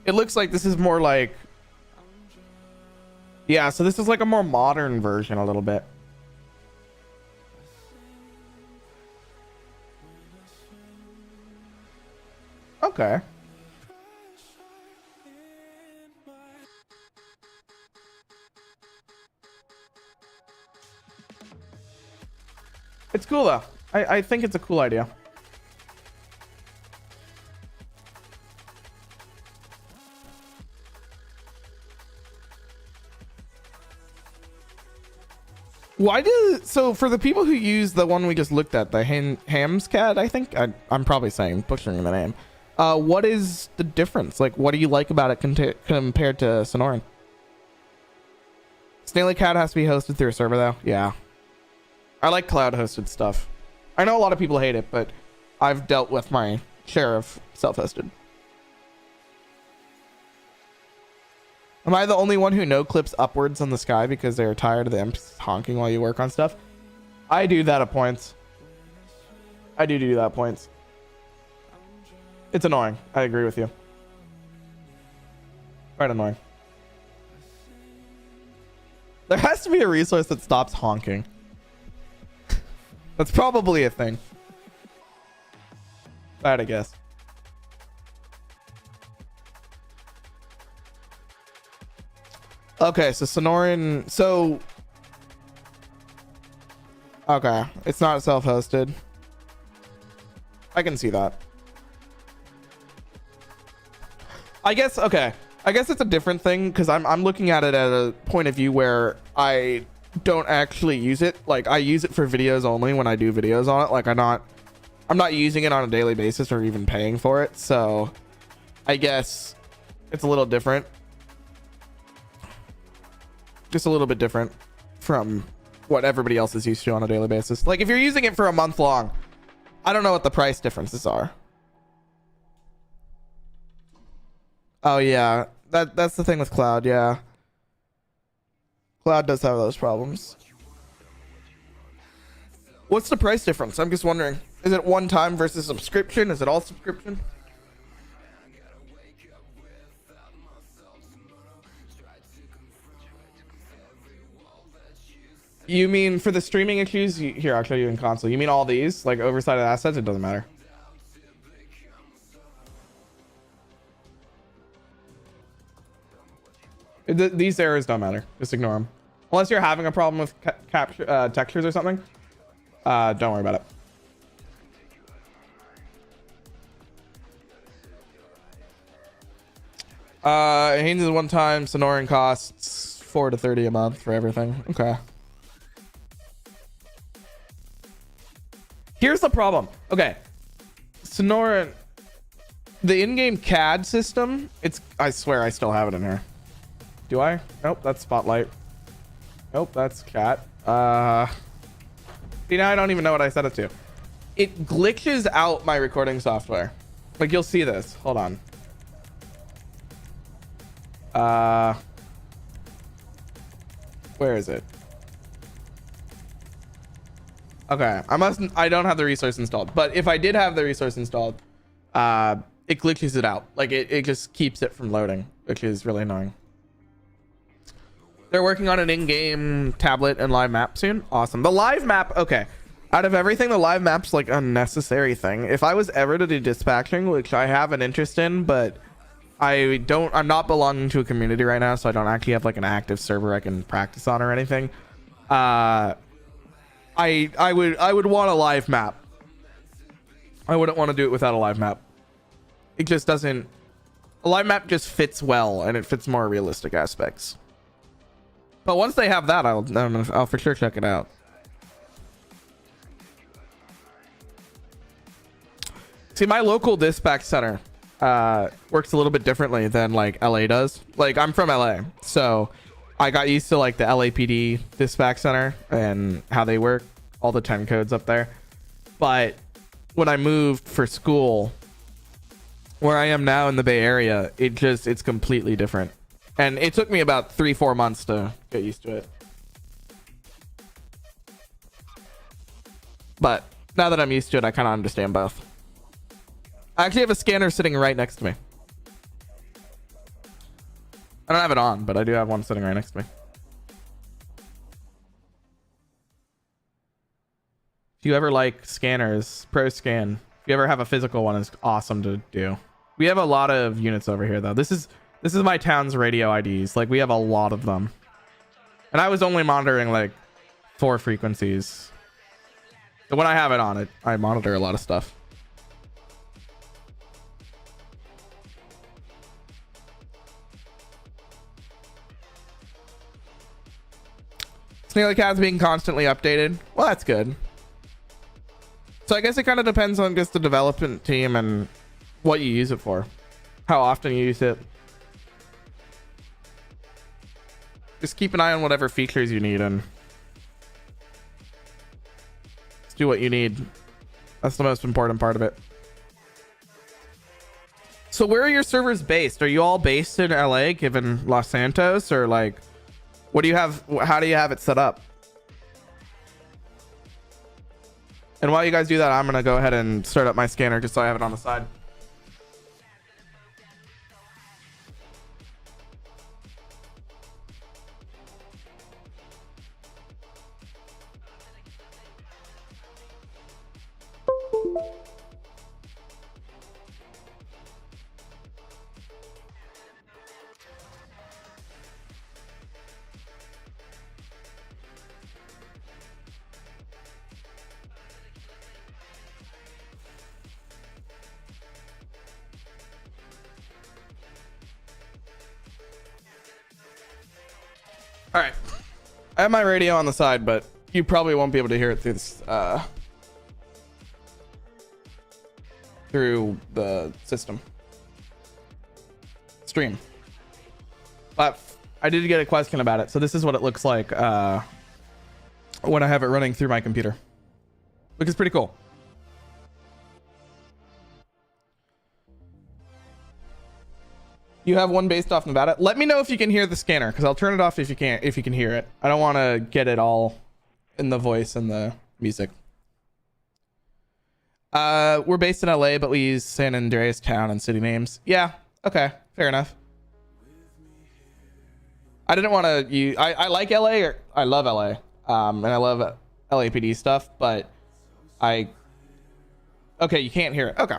it looks like this is more like, yeah, so this is like a more modern version a little bit. Okay. It's cool though. I think it's a cool idea. Why so for the people who use the one we just looked at, the Hamscad, I think I'm probably butchering the name. What is the difference? Like, what do you like about it compared to Sonoran? Stanley Cat has to be hosted through a server though. Yeah, I like cloud hosted stuff. I know a lot of people hate it, but I've dealt with my share of self-hosted. Am I the only one who no clips upwards on the sky because they're tired of the imps honking while you work on stuff? I do that at points. I do that at points. It's annoying. I agree with you. Quite annoying. There has to be a resource that stops honking. That's probably a thing. Bad, I guess. Okay, so Sonoran, okay, it's not self-hosted. I can see that. I guess it's a different thing because I'm looking at it at a point of view where I don't actually use it. Like, I use it for videos only when I do videos on it. Like, I'm not using it on a daily basis or even paying for it. So I guess it's a little different. Just a little bit different from what everybody else is used to on a daily basis. Like, if you're using it for a month long, I don't know what the price differences are. Oh yeah, that's the thing with cloud. Yeah, cloud does have those problems. What's the price difference? I'm just wondering. Is it one time versus subscription? Is it all subscription? You mean for the streaming issues? Here, I'll show you in console. You mean all these, like oversized assets? It doesn't matter. These errors don't matter. Just ignore them. Unless you're having a problem with capture textures or something. Don't worry about it. Haynes is one time. Sonoran costs 4 to 30 a month for everything. Okay. Here's the problem. Okay. Sonoran, the in-game CAD system, I swear I still have it in here. Do I? Nope, that's Spotlight. Nope, that's Cat. See, now I don't even know what I set it to. It glitches out my recording software. Like, you'll see this. Hold on. Where is it? Okay, I don't have the resource installed, but if I did have the resource installed, it glitches it out. Like, it just keeps it from loading, which is really annoying. They're working on an in-game tablet and live map soon. Awesome. The live map, okay. Out of everything, the live map's like a necessary thing. If I was ever to do dispatching, which I have an interest in, but I'm not belonging to a community right now, so I don't actually have like an active server I can practice on or anything. I would want a live map. I wouldn't want to do it without a live map. It just doesn't. A live map just fits well, and it fits more realistic aspects. But once they have that, I'll for sure check it out. See, my local dispatch center works a little bit differently than like LA does. Like, I'm from LA, so I got used to like the LAPD dispatch center and how they work, all the 10 codes up there. But when I moved for school, where I am now in the Bay Area, it's completely different. And it took me about 3-4 months to get used to it. But now that I'm used to it, I kind of understand both. I actually have a scanner sitting right next to me. I don't have it on, but I do have one sitting right next to me. If you ever like scanners, ProScan, if you ever have a physical one, it's awesome to do. We have a lot of units over here, though. This is my town's radio IDs. Like, we have a lot of them. And I was only monitoring like 4 frequencies. So when I have it on, I monitor a lot of stuff. NearlyCat's being constantly updated. Well, that's good. So I guess it kind of depends on just the development team and what you use it for, how often you use it. Just keep an eye on whatever features you need and just do what you need. That's the most important part of it. So where are your servers based? Are you all based in LA given Los Santos, or like what do you have? How do you have it set up? And while you guys do that, I'm gonna go ahead and start up my scanner just so I have it on the side. All right, I have my radio on the side, but you probably won't be able to hear it through this through the system stream. But I did get a question about it, so this is what it looks like when I have it running through my computer, which is pretty cool. You have one based off Nevada. Let me know if you can hear the scanner, because I'll turn it off if you can't, if you can hear it. I don't want to get it all in the voice and the music. We're based in LA, but we use San Andreas town and city names. Yeah, okay, fair enough. I didn't want to use, I like LA, or I love LA, and I love LAPD stuff, but okay, you can't hear it. Okay.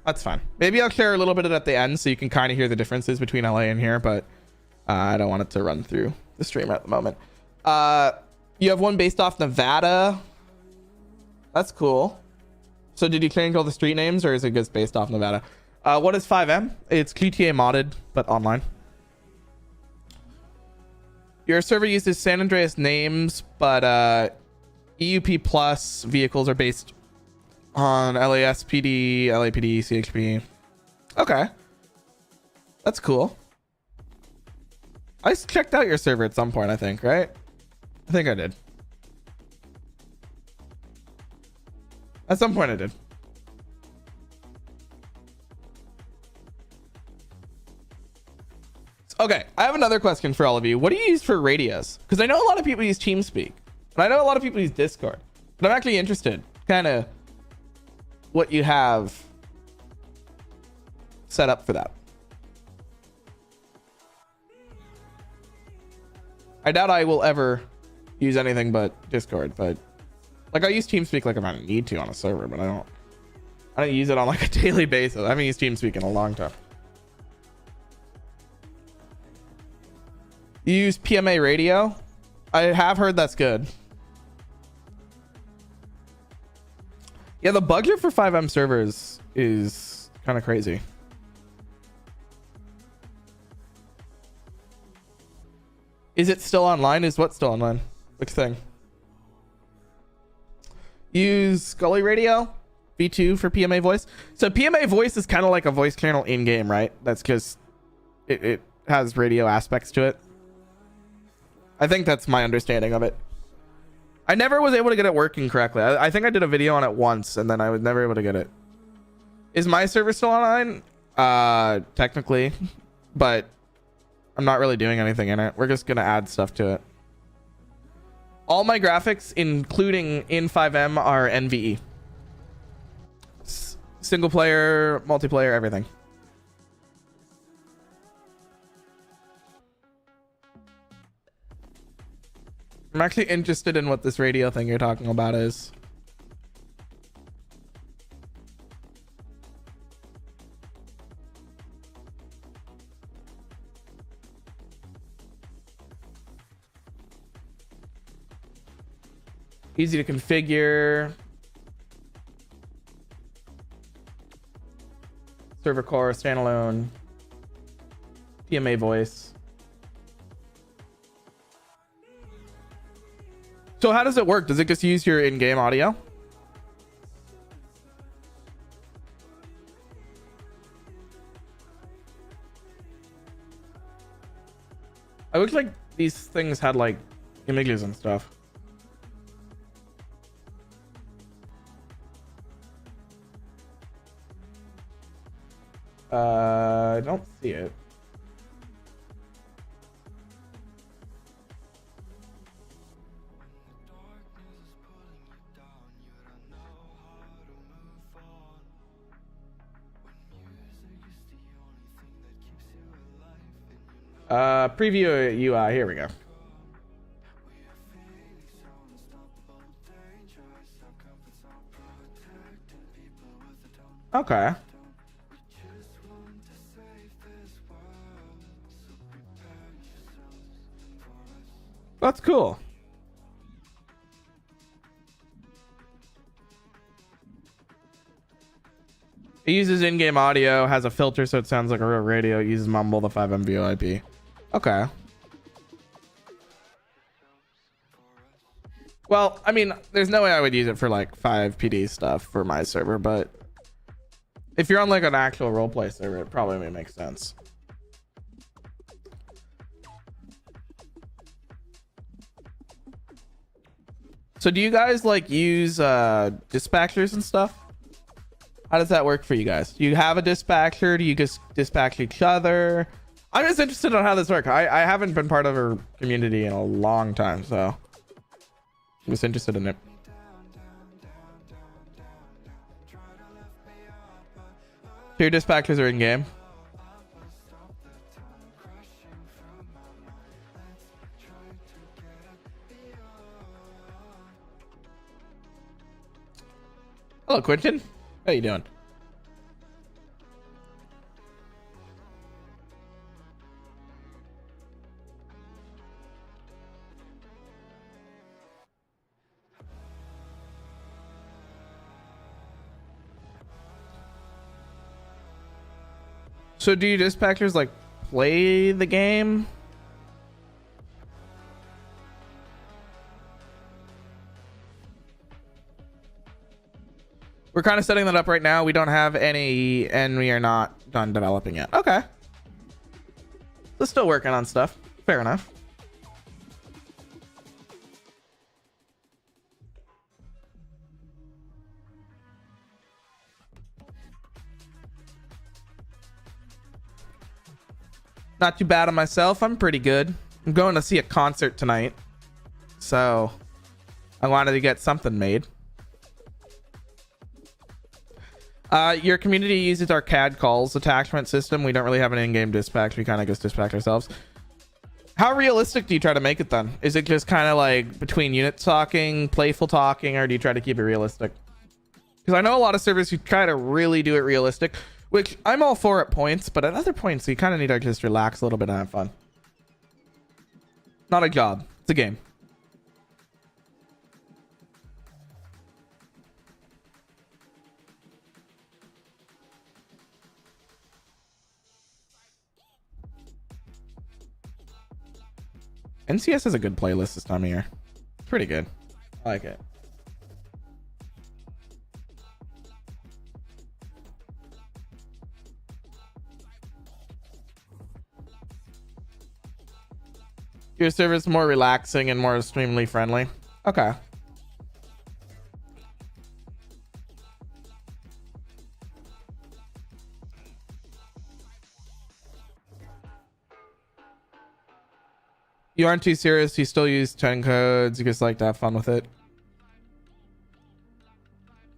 That's fine. Maybe I'll share a little bit of it at the end so you can kind of hear the differences between LA and here, but I don't want it to run through the streamer at the moment. You have one based off Nevada. That's cool. So did you change all the street names, or is it just based off Nevada? What is FiveM? It's GTA modded, but online. Your server uses San Andreas names, but EUP plus vehicles are based on LASPD, LAPD, CHP. Okay. That's cool. I checked out your server at some point, I think, right? I think I did. At some point I did. Okay, I have another question for all of you. What do you use for radios? Because I know a lot of people use TeamSpeak, and I know a lot of people use Discord, but I'm actually interested kind of what you have set up for that. I doubt I will ever use anything but Discord, but like I use TeamSpeak like if I need to on a server, but I don't use it on like a daily basis. I haven't used TeamSpeak in a long time. You use PMA radio? I have heard that's good. Yeah, the budget for FiveM servers is kind of crazy. Is it still online? Is what still online? Which thing? Use Scully Radio V2 for PMA voice. So PMA voice is kind of like a voice channel in game, right? That's just it has radio aspects to it. I think that's my understanding of it. I never was able to get it working correctly. I think I did a video on it once and then I was never able to get it. Is my server still online? Technically, but I'm not really doing anything in it. We're just gonna add stuff to it. All my graphics, including in FiveM, are NVE. Single player, multiplayer, everything. I'm actually interested in what this radio thing you're talking about is. Easy to configure. Server core, standalone. PMA voice. So how does it work? Does it just use your in-game audio? I looked like these things had like images and stuff. I don't see it. Preview UI, here we go. Okay. That's cool. It uses in-game audio, has a filter so it sounds like a real radio. It uses Mumble, the FiveM VoIP. Okay. Well, I mean, there's no way I would use it for like FivePD stuff for my server, but if you're on like an actual roleplay server, it probably may make sense. So do you guys like use dispatchers and stuff? How does that work for you guys? Do you have a dispatcher? Do you just dispatch each other? I'm just interested on how this works. I haven't been part of a community in a long time, so I'm just interested in it. So your dispatchers are in game. Hello, Quentin. How you doing? So do you dispatchers like play the game? We're kind of setting that up right now. We don't have any, and we are not done developing yet. Okay. So still working on stuff. Fair enough. Not too bad on myself. I'm pretty good. I'm going to see a concert tonight, so I wanted to get something made. Your community uses our CAD calls attachment system. We don't really have an in-game dispatch. We kind of just dispatch ourselves. How realistic do you try to make it then? Is it just kind of like between unit talking, playful talking, or do you try to keep it realistic? Because I know a lot of servers who try to really do it realistic, which I'm all for at points, but at other points you kind of need to just relax a little bit and have fun. Not a job. It's a game. NCS is a good playlist this time of year. It's pretty good. I like it. Your server is more relaxing and more extremely friendly. Okay. You aren't too serious. You still use 10 codes. You just like to have fun with it.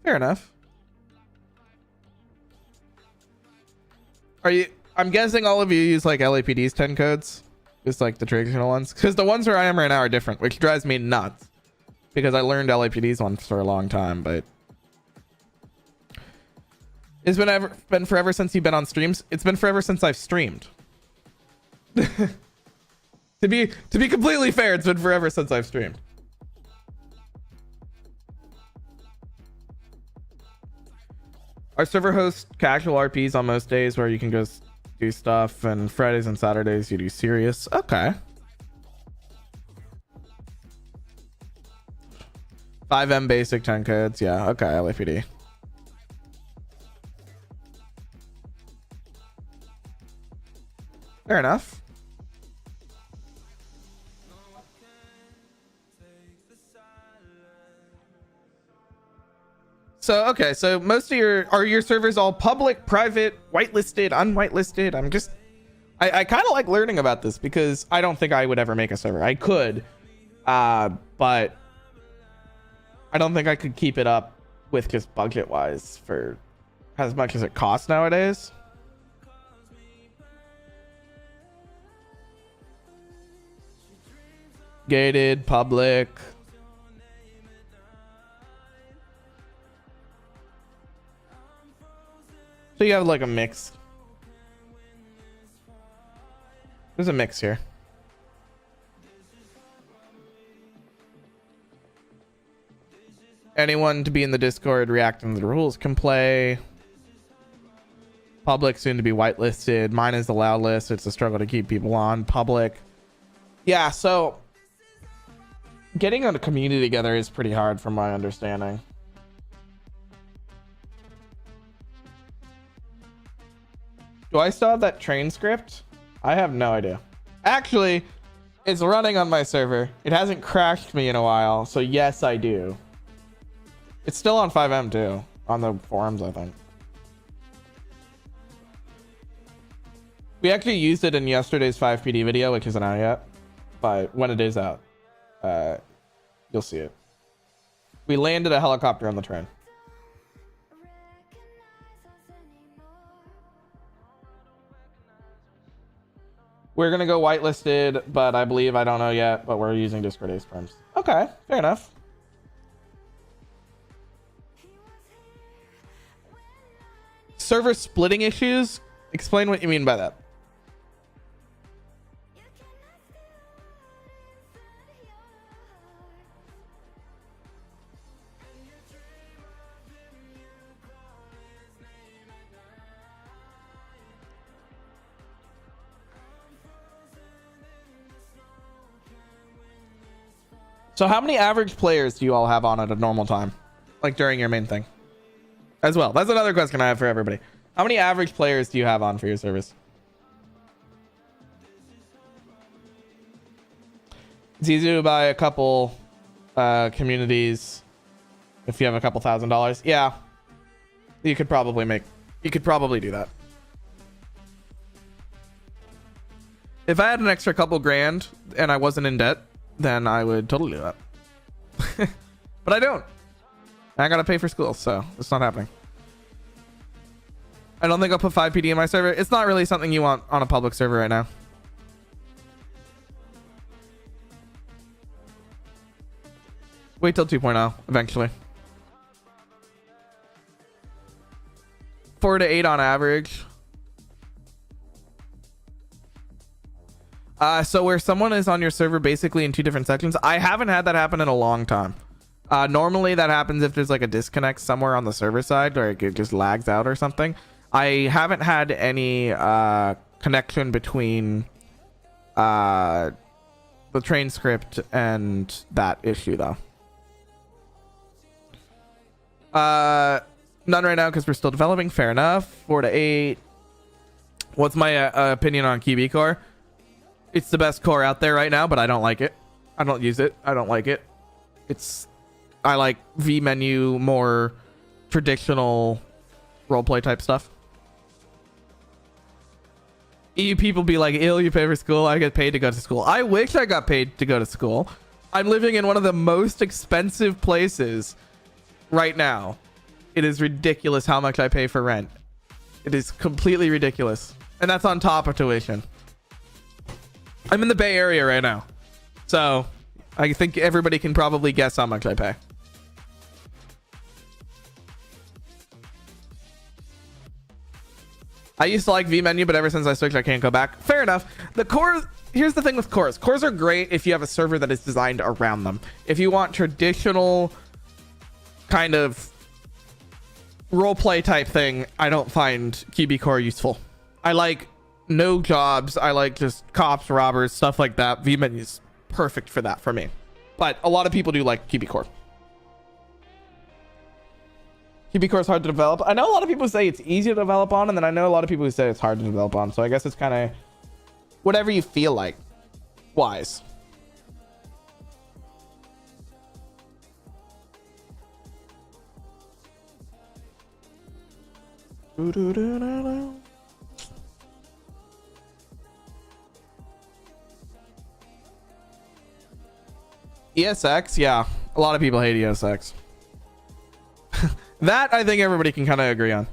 Fair enough. Are you? I'm guessing all of you use like LAPD's 10 codes, just like the traditional ones, because the ones where I am right now are different, which drives me nuts. Because I learned LAPD's ones for a long time, but it's been forever since you've been on streams. It's been forever since I've streamed. To be completely fair, it's been forever since I've streamed. Our server hosts casual RPs on most days where you can just do stuff, and Fridays and Saturdays you do serious. Okay. FiveM basic 10 codes. Yeah. Okay. LAPD. Fair enough. So, okay. So most of your servers all public, private, whitelisted, unwhitelisted? I kind of like learning about this because I don't think I would ever make a server. I could, but I don't think I could keep it up with just budget wise for as much as it costs nowadays. Gated, public. So you have like a mix. There's a mix here. Anyone to be in the Discord reacting to the rules can play. Public soon to be whitelisted. Mine is the loud list. It's a struggle to keep people on. Public. Yeah, so getting a community together is pretty hard from my understanding. Do I still have that train script? I have no idea. Actually, it's running on my server. It hasn't crashed me in a while, so yes, I do. It's still on FiveM too, on the forums, I think. We actually used it in yesterday's FivePD video, which isn't out yet, but when it is out, you'll see it. We landed a helicopter on the train. We're gonna go whitelisted, but I believe, I don't know yet, but we're using Discord Ace Primes. Okay, fair enough. Server splitting issues? Explain what you mean by that. So how many average players do you all have on at a normal time? Like during your main thing? As well. That's another question I have for everybody. How many average players do you have on for your service? It's easy to buy a couple communities if you have a couple $1,000s. Yeah. You could probably do that. If I had an extra couple grand and I wasn't in debt, then I would totally do that. But I don't. I gotta pay for school, so it's not happening. I don't think I'll put FivePD in my server. It's not really something you want on a public server right now. Wait till 2.0 eventually. 4 to 8 on average. So where someone is on your server basically in 2 different sections, I haven't had that happen in a long time. Normally that happens if there's like a disconnect somewhere on the server side, or it just lags out or something. I haven't had any connection between the train script and that issue though. None right now because we're still developing. Fair enough. 4 to 8. What's my opinion on QB core? It's the best core out there right now, but I don't like it. I don't use it. I don't like it. I like vMenu, more traditional roleplay type stuff. You people be like, ill, you pay for school. I get paid to go to school. I wish I got paid to go to school. I'm living in one of the most expensive places right now. It is ridiculous how much I pay for rent. It is completely ridiculous. And that's on top of tuition. I'm in the Bay Area right now. So I think everybody can probably guess how much I pay. I used to like vMenu, but ever since I switched, I can't go back. Fair enough. The cores, here's the thing with cores. Cores are great if you have a server that is designed around them. If you want traditional kind of roleplay type thing, I don't find QB core useful. I like no jobs. I like just cops, robbers, stuff like that. vMenu is perfect for that for me. But a lot of people do like QB core. QB core is hard to develop. I know a lot of people say it's easy to develop on, and then I know a lot of people who say it's hard to develop on. So I guess it's kind of whatever you feel like. Wise. ESX, yeah. A lot of people hate ESX. That I think everybody can kind of agree on.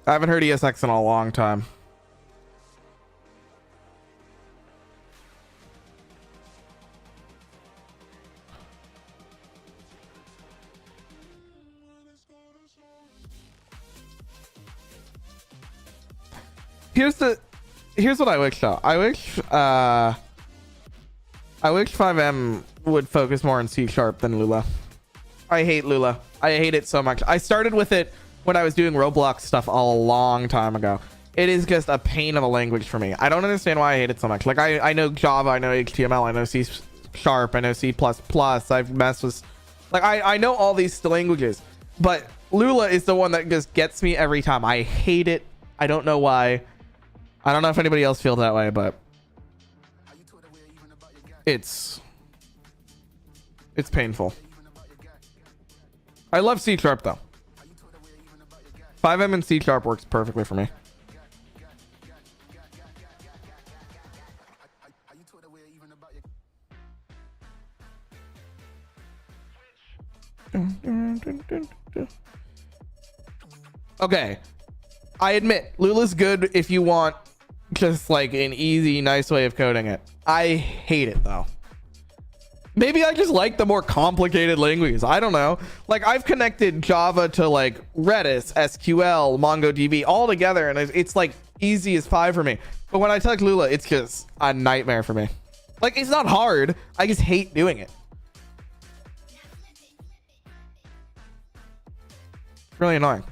I haven't heard ESX in a long time. Here's what I wish though. I wish FiveM would focus more on C# than Lula. I hate Lula. I hate it so much. I started with it when I was doing Roblox stuff a long time ago. It is just a pain of a language for me. I don't understand why I hate it so much. Like I know Java, I know HTML, I know C#, I know C++. I've messed with like I know all these languages, but Lula is the one that just gets me every time. I hate it. I don't know why. I don't know if anybody else feels that way, but it's painful. I love C# though. FiveM and C# works perfectly for me. Okay, I admit Lula's good if you want just like an easy, nice way of coding it. I hate it though. Maybe I just like the more complicated languages. I don't know. Like I've connected Java to like Redis, SQL, MongoDB all together, and it's like easy as pie for me. But when I touch Lula, it's just a nightmare for me. Like it's not hard. I just hate doing it. Really annoying.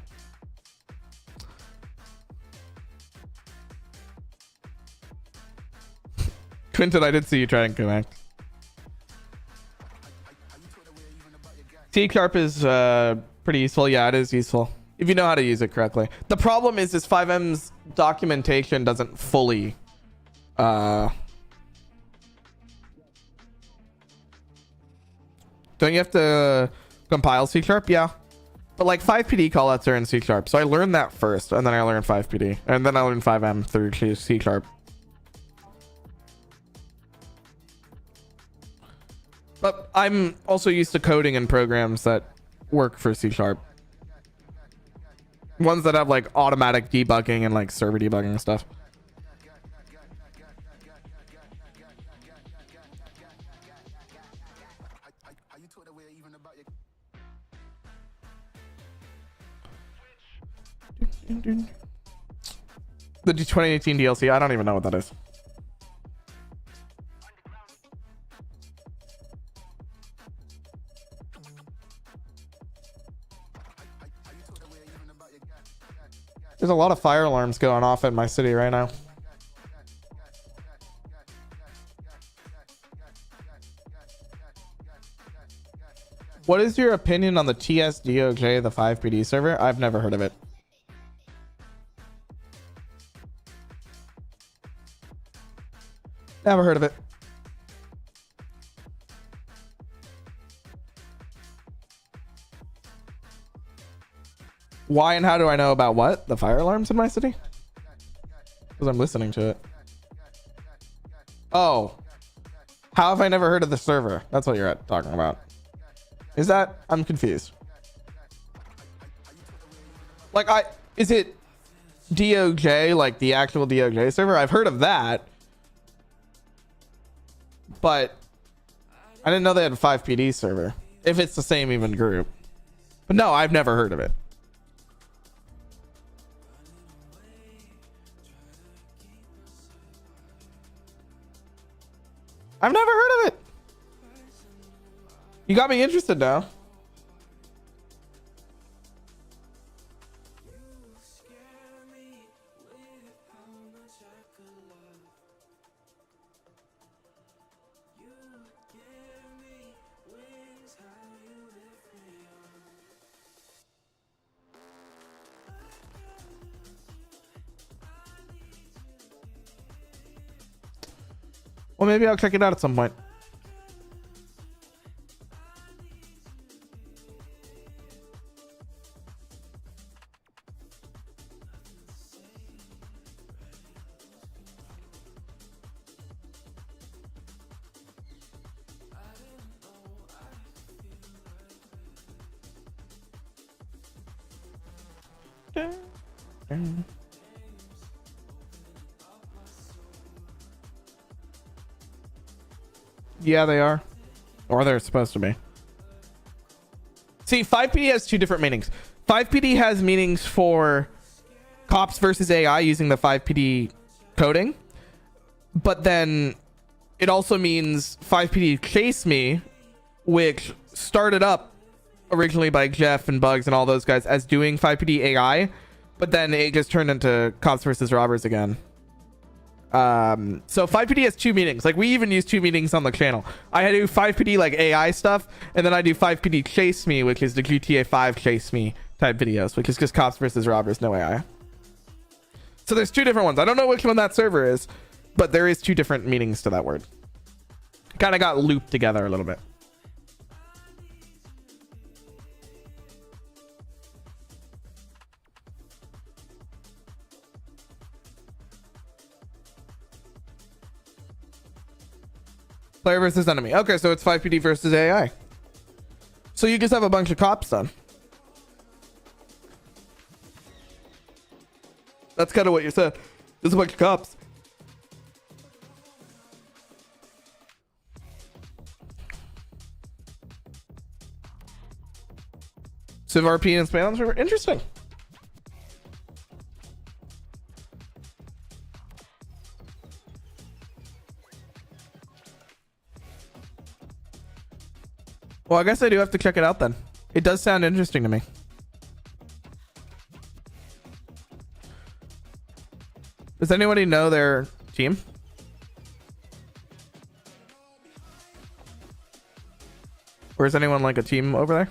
Quinton, I did see you try and connect. C# is pretty useful. Yeah, it is useful if you know how to use it correctly. The problem is FiveM's documentation doesn't fully don't you have to compile C#? Yeah, but like FivePD callouts are in C#, so I learned that first, and then I learned FivePD, and then I learned FiveM through C#. But I'm also used to coding in programs that work for C#. Ones that have like automatic debugging and like server debugging and stuff. The 2018 DLC, I don't even know what that is. There's a lot of fire alarms going off in my city right now. What is your opinion on the TSDOJ, the FivePD server? I've never heard of it. Never heard of it. Why and how do I know about what? The fire alarms in my city? Because I'm listening to it. Oh. How have I never heard of the server? That's what you're talking about. Is that? I'm confused. Like is it DOJ, like the actual DOJ server? I've heard of that. But I didn't know they had a FivePD server. If it's the same even group. But no, I've never heard of it. I've never heard of it. You got me interested now. Well, maybe I'll check it out at some point. Yeah, they are. Or they're supposed to be. See, FivePD has two different meanings. FivePD has meanings for cops versus AI using the FivePD coding. But then it also means FivePD Chase Me, which started up originally by Jeff and Bugs and all those guys as doing FivePD AI. But then it just turned into cops versus robbers again. So FivePD has two meanings. Like, we even use two meanings on the channel. I do FivePD like AI stuff, and then I do FivePD Chase Me, which is the GTA 5 Chase Me type videos, which is just cops versus robbers, no AI. So there's two different ones. I don't know which one that server is, but there is two different meanings to that word. Kind of got looped together a little bit. Player versus enemy. Okay, so it's FivePD versus AI. So you just have a bunch of cops then. That's kind of what you said. There's a bunch of cops. Civ RP and spam server. Interesting. Well, I guess I do have to check it out then. It does sound interesting to me. Does anybody know their team? Or is anyone like a team over there?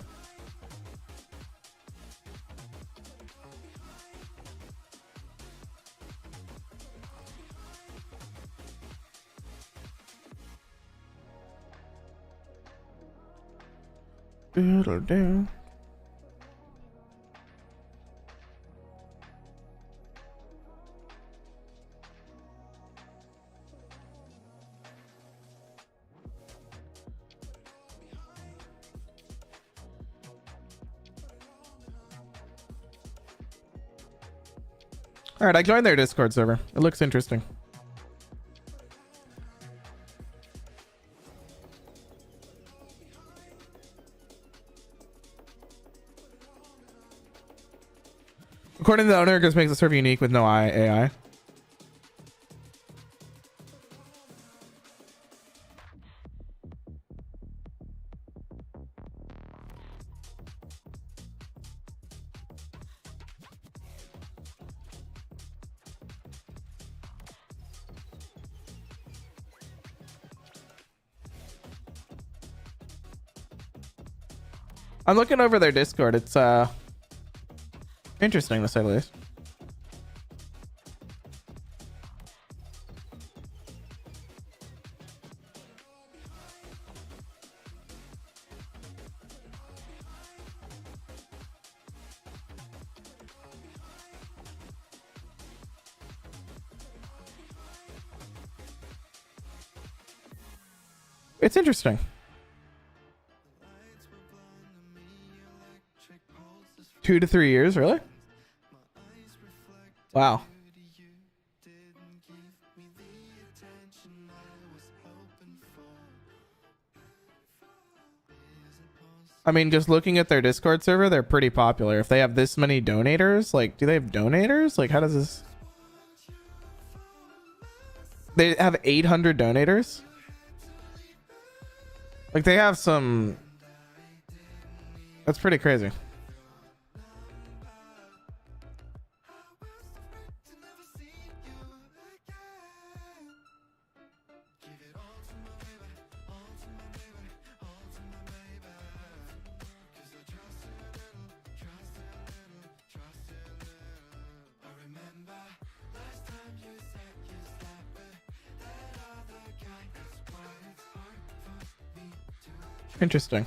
Doodle-doo. All right, I joined their Discord server. It looks interesting. According to the owner, it just makes the server unique with no AI. I'm looking over their Discord. It's interesting to say the least. It's interesting. 2 to 3 years, really? Wow. I mean, just looking at their Discord server, they're pretty popular. If they have this many donators, like, do they have donators? Like, how does this... They have 800 donators? Like, they have some... That's pretty crazy. Interesting.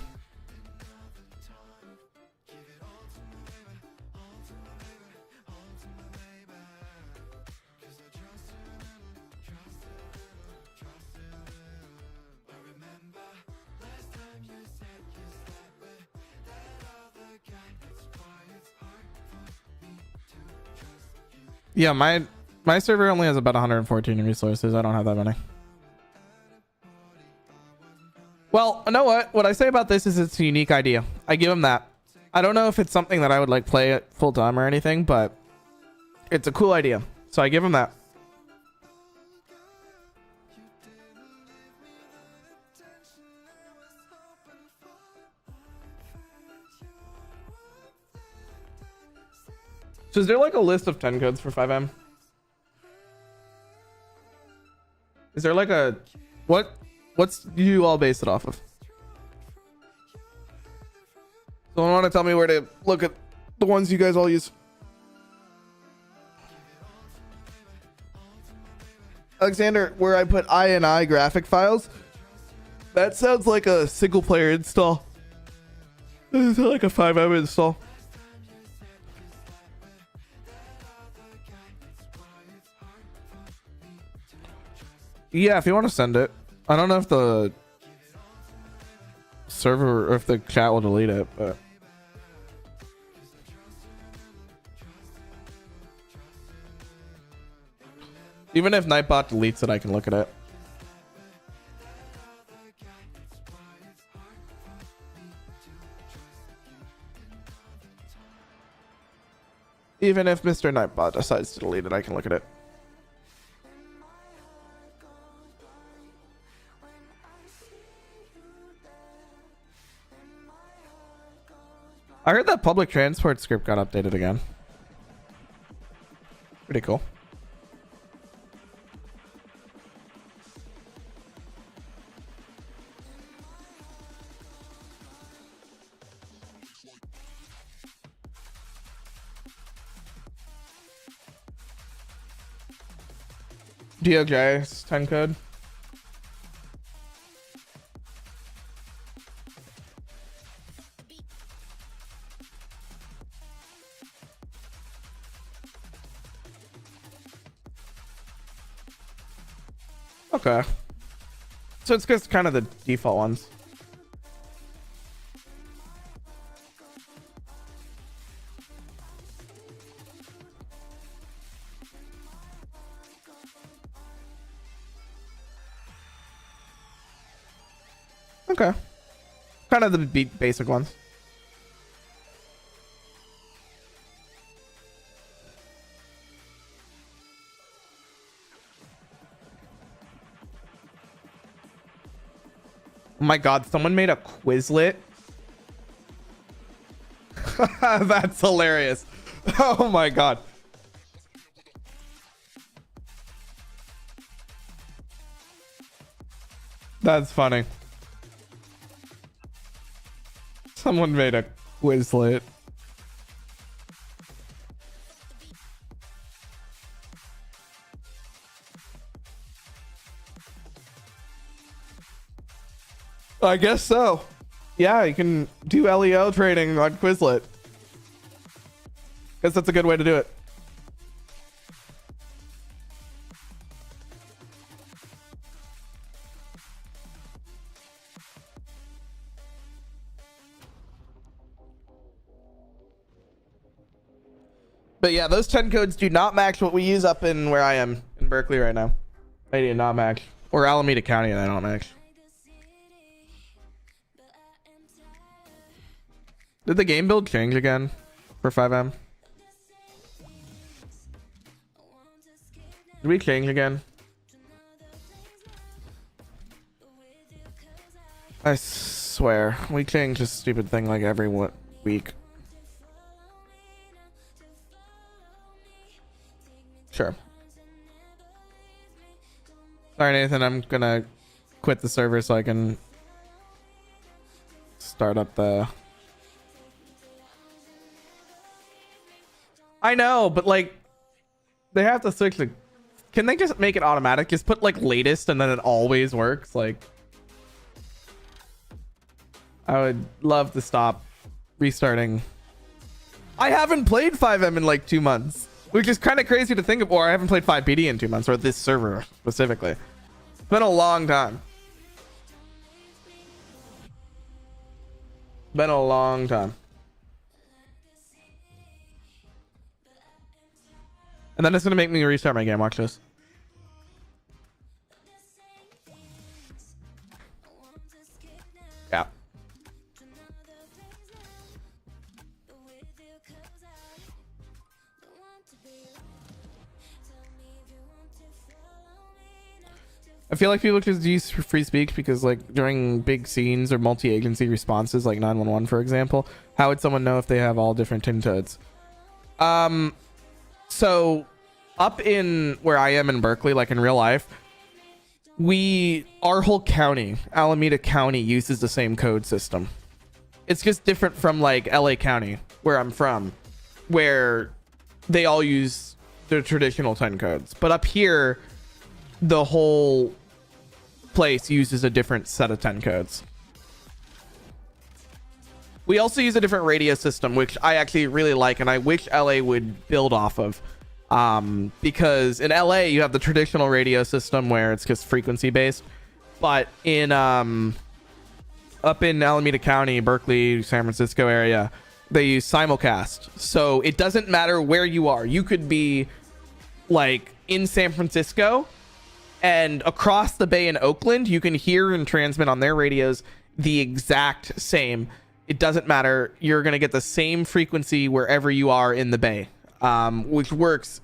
Yeah, my server only has about 114 resources. I don't have that many. Well, you know what I say about this is it's a unique idea. I give him that. I don't know if it's something that I would like play it full time or anything, but it's a cool idea, so I give him that. So is there like a list of 10 codes for FiveM? Is there like a what's you all base it off of? Someone want to tell me where to look at the ones you guys all use? Alexander, where I put INI graphic files, that sounds like a single player install. It's like a FiveM install. Yeah, if you want to send it. I don't know if the server or if the chat will delete it, but even if Nightbot deletes it, I can look at it. Even if Mr. Nightbot decides to delete it, I can look at it. I heard that public transport script got updated again. Pretty cool. DOJ 10 code. Okay. So it's just kind of the default ones. Okay. Kind of the basic ones. Oh my god, someone made a Quizlet. That's hilarious. Oh my god. That's funny. Someone made a Quizlet. I guess so. Yeah, you can do LEO trading on Quizlet. Guess that's a good way to do it. But yeah, those 10 codes do not match what we use up in where I am in Berkeley right now. They do not match. Or Alameda County, they don't match. Did the game build change again for FiveM? Did we change again? I swear, we change this stupid thing like every week. Sure. Sorry, Nathan, I'm gonna quit the server so I can start up the... I know, but like, they have to switch the... Can they just make it automatic? Just put like latest and then it always works? Like... I would love to stop restarting. I haven't played FiveM in like 2 months, which is kind of crazy to think of. Or I haven't played FivePD in 2 months, or this server specifically. It's been a long time. Been a long time. And then it's gonna make me restart my game. Watch this. Yeah. I feel like people just use free speech because, like, during big scenes or multi-agency responses, like 911, for example, how would someone know if they have all different tin toads? So up in where I am in Berkeley, like in real life, our whole county, Alameda County, uses the same code system. It's just different from like LA County, where I'm from, where they all use the traditional 10 codes. But up here, the whole place uses a different set of 10 codes. We also use a different radio system, which I actually really like, and I wish LA would build off of. Because in LA you have the traditional radio system where it's just frequency based, but in up in Alameda County, Berkeley, San Francisco area, they use simulcast. So it doesn't matter where you are. You could be like in San Francisco, and across the bay in Oakland, you can hear and transmit on their radios the exact same. It doesn't matter. You're going to get the same frequency wherever you are in the bay, which works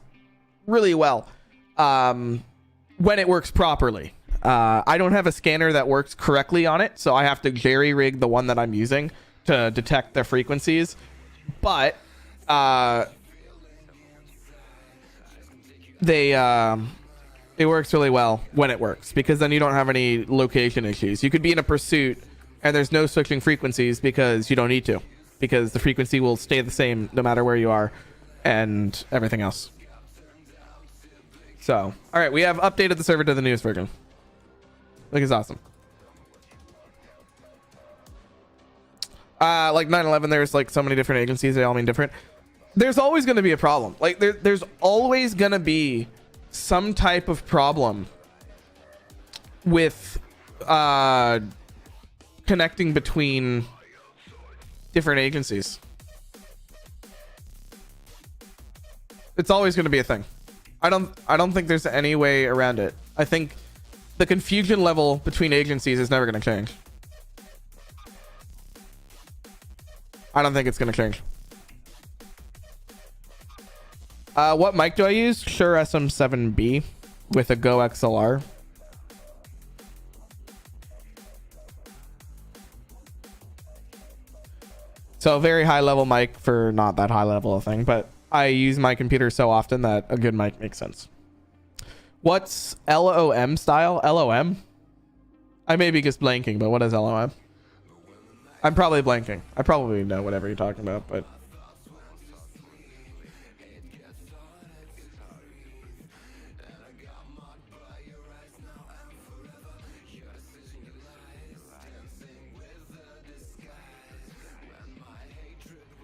really well when it works properly. I don't have a scanner that works correctly on it, so I have to jerry rig the one that I'm using to detect the frequencies. But it works really well when it works, because then you don't have any location issues. You could be in a pursuit and there's no switching frequencies because you don't need to, because the frequency will stay the same no matter where you are and everything else. So, all right, we have updated the server to the newest version. Look, it's awesome. Like 9/11, there's like so many different agencies. They all mean different. There's always going to be a problem. Like there's always going to be some type of problem with connecting between different agencies. It's always going to be a thing. I don't think there's any way around it. I think the confusion level between agencies is never going to change. I don't think it's going to change. What mic do I use? Shure SM7B with a GoXLR. So very high level mic for not that high level of thing, but I use my computer so often that a good mic makes sense. What's LOM style? LOM? I may be just blanking, but what is LOM? I'm probably blanking. I probably know whatever you're talking about, but...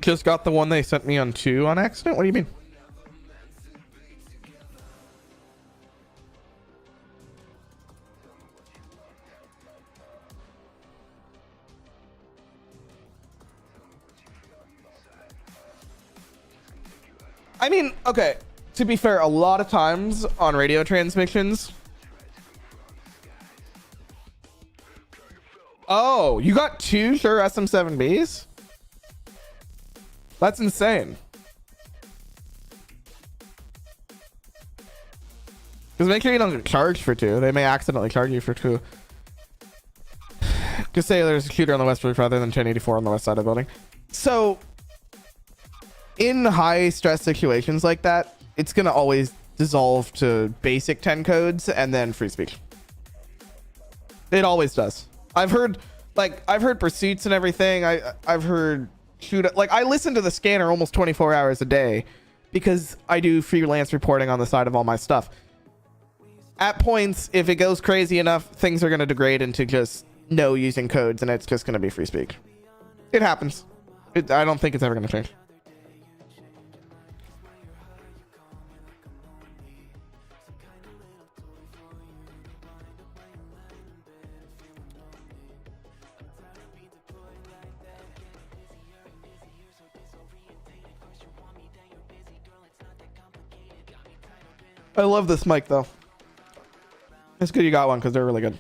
Just got the one they sent me on 2 on accident? What do you mean? I mean, okay, to be fair, a lot of times on radio transmissions... Oh, you got 2 Shure SM7Bs? That's insane. Because make sure you don't get charged for 2. They may accidentally charge you for 2. Just say there's a shooter on the west roof rather than 1084 on the west side of the building. So, in high stress situations like that, it's going to always dissolve to basic 10 codes and then free speech. It always does. I've heard pursuits and everything. I've heard... Like, I listen to the scanner almost 24 hours a day because I do freelance reporting on the side of all my stuff. At points, if it goes crazy enough, things are going to degrade into just no using codes, and it's just going to be free speech. It happens. I don't think it's ever going to change. I love this mic though. It's good you got one because they're really good.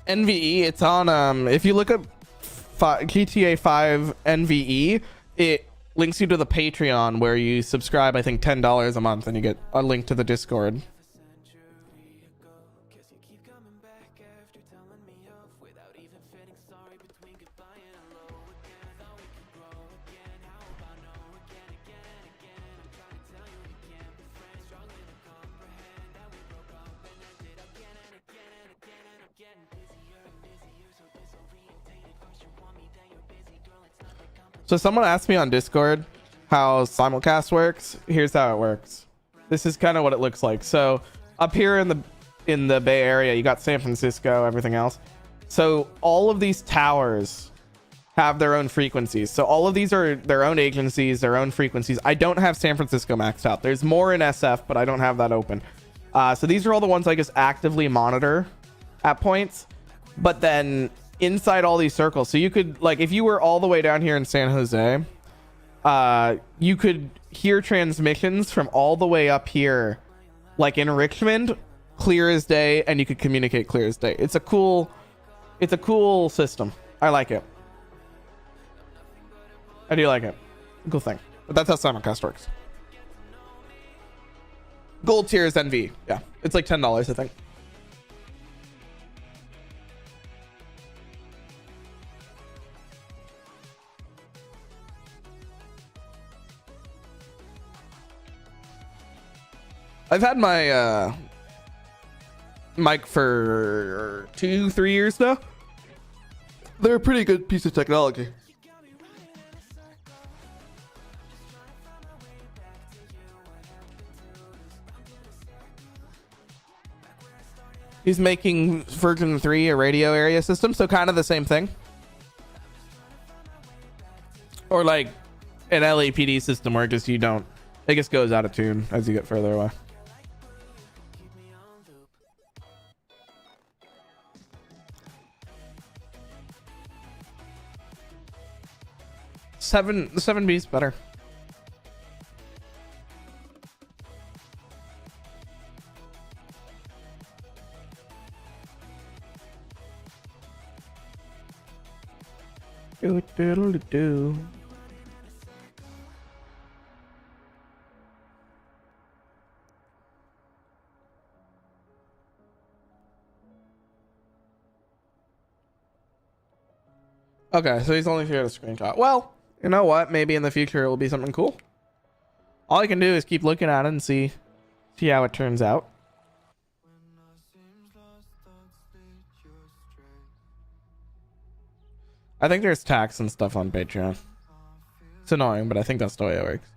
NVE, it's on if you look up GTA 5 NVE, it links you to the Patreon where you subscribe, I think $10 a month, and you get a link to the Discord. So someone asked me on Discord how simulcast works. Here's how it works. This is kind of what it looks like. So up here in the Bay Area, you got San Francisco, everything else. So all of these towers have their own frequencies. So all of these are their own agencies, their own frequencies. I don't have San Francisco maxed out. There's more in SF, but I don't have that open. So these are all the ones I just actively monitor at points. But then inside all these circles, so you could, like, if you were all the way down here in San Jose, you could hear transmissions from all the way up here, like in Richmond, clear as day, and you could communicate clear as day. It's a cool system. I like it. I do like it. Cool thing. But that's how simulcast works. Gold tier is NV. Yeah, it's like $10, I think. I've had my mic for 2-3 years now. They're a pretty good piece of technology. He's making version 3 a radio area system, so kind of the same thing. Or like an LAPD system where just you don't, it just goes out of tune as you get further away. The 7B is better. Do. Okay, so he's only shared a screenshot. Well, you know what? Maybe in the future it will be something cool. All I can do is keep looking at it and see how it turns out. I think there's tax and stuff on Patreon. It's annoying, but I think that's the way it works.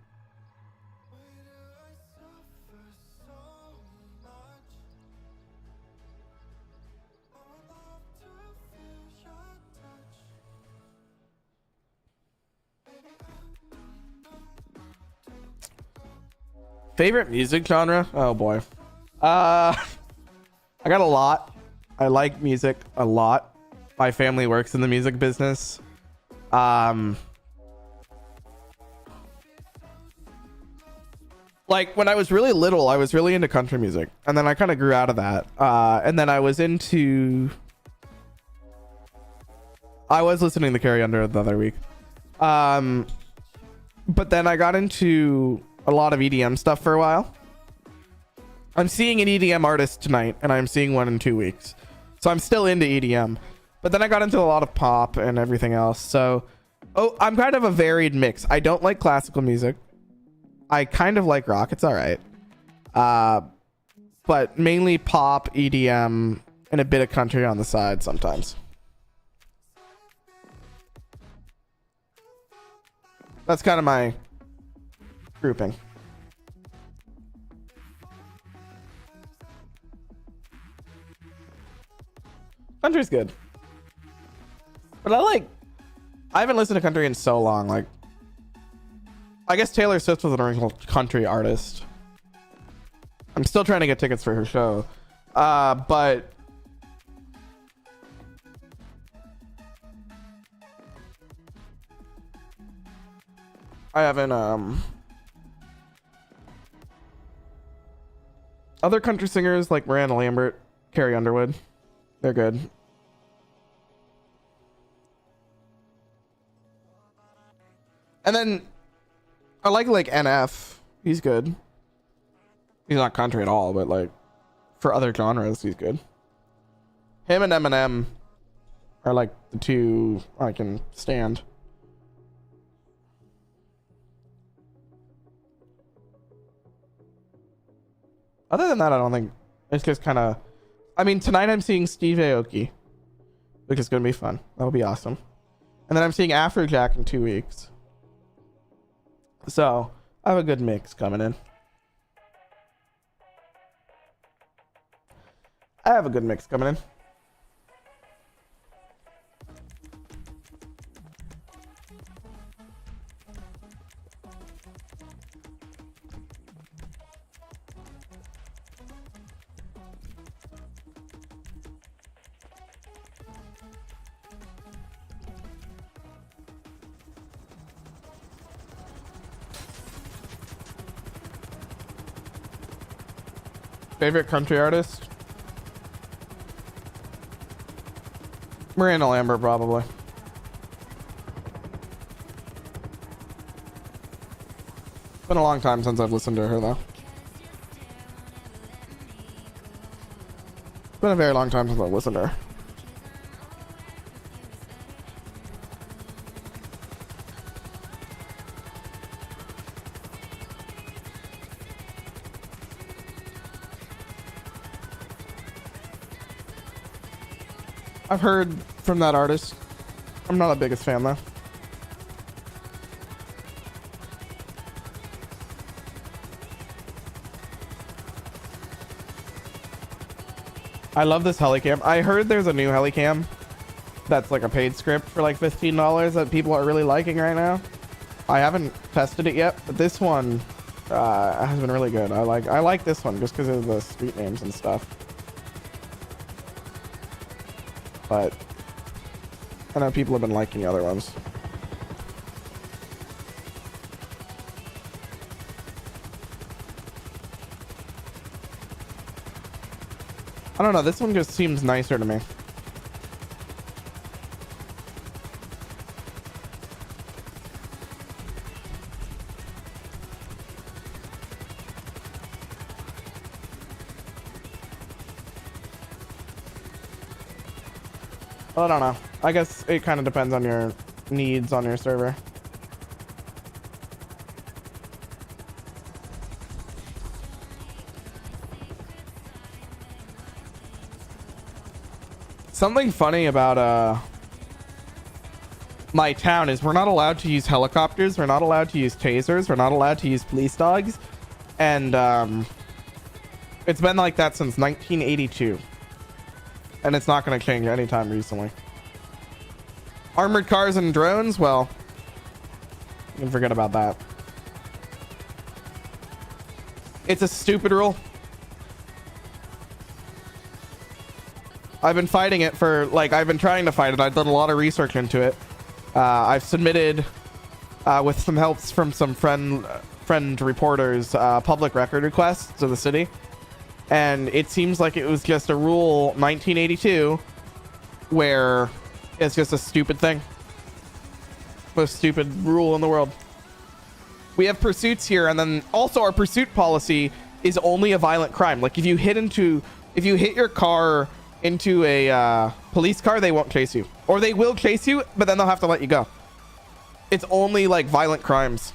Favorite music genre? Oh boy. I got a lot. I like music a lot. My family works in the music business. Like when I was really little, I was really into country music, and then I kind of grew out of that. And then I was listening to Carrie Under the other week. But then I got into a lot of EDM stuff for a while. I'm seeing an EDM artist tonight, and I'm seeing one in 2 weeks. So I'm still into EDM. But then I got into a lot of pop and everything else. So, I'm kind of a varied mix. I don't like classical music. I kind of like rock. It's all right. But mainly pop, EDM, and a bit of country on the side sometimes. That's kind of my grouping. Country's good. But I haven't listened to country in so long. Like, I guess Taylor Swift was an original country artist. I'm still trying to get tickets for her show. But I haven't, other country singers like Miranda Lambert, Carrie Underwood. They're good. And then I like NF. He's good. He's not country at all, but like for other genres, he's good. Him and Eminem are like the two I can stand. Other than that, I don't think it's just kind of. I mean, tonight I'm seeing Steve Aoki, which is going to be fun. That'll be awesome. And then I'm seeing Afrojack in 2 weeks. So I have a good mix coming in. Favorite country artist? Miranda Lambert, probably. It's been a long time since I've listened to her, though. It's been a very long time since I've listened to her. I've heard from that artist. I'm not the biggest fan though. I love this Helicam. I heard there's a new Helicam that's like a paid script for like $15 that people are really liking right now. I haven't tested it yet, but this one has been really good. I like this one just because of the street names and stuff. But I know people have been liking the other ones. I don't know, this one just seems nicer to me. I don't know. I guess it kind of depends on your needs on your server. Something funny about my town is we're not allowed to use helicopters, we're not allowed to use tasers, we're not allowed to use police dogs, and it's been like that since 1982. And it's not going to change anytime recently. Armored cars and drones? Well, you can forget about that. It's a stupid rule. I've been fighting it for, like, I've been trying to fight it. I've done a lot of research into it. I've submitted, with some helps from some friend reporters, public record requests to the city. And it seems like it was just a rule 1982 where it's just a stupid thing. Most stupid rule in the world. We have pursuits here, and then also our pursuit policy is only a violent crime. Like if you hit your car into a police car, they won't chase you, or they will chase you, but then they'll have to let you go. It's only like violent crimes.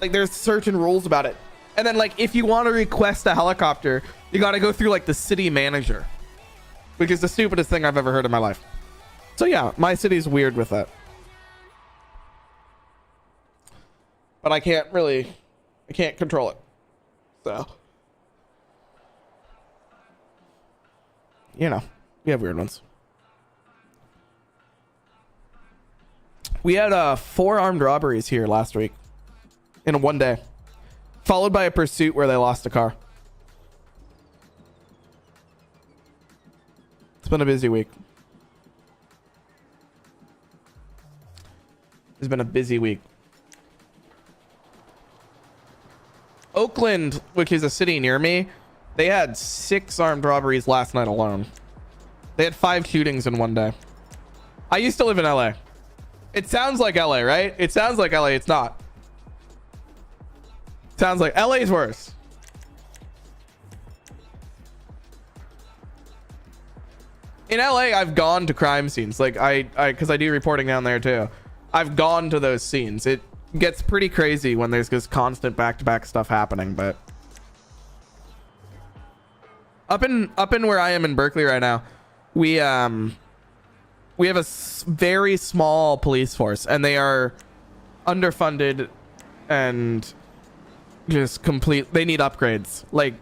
Like there's certain rules about it. And then like if you want to request a helicopter, you got to go through like the city manager, which is the stupidest thing I've ever heard in my life. So yeah, my city's weird with that. But I can't control it. So, you know, we have weird ones. We had 4 armed robberies here last week in one day, followed by a pursuit where they lost a car. It's been a busy week. It's been a busy week. Oakland, which is a city near me, they had 6 armed robberies last night alone. They had 5 shootings in one day. I used to live in LA. It sounds like LA, right? It sounds like LA. It's not. Sounds like LA is worse. In LA, I've gone to crime scenes. Like because I do reporting down there too. I've gone to those scenes. It gets pretty crazy when there's this constant back-to-back stuff happening. But up in where I am in Berkeley right now, we have a very small police force, and they are underfunded and just they need upgrades. Like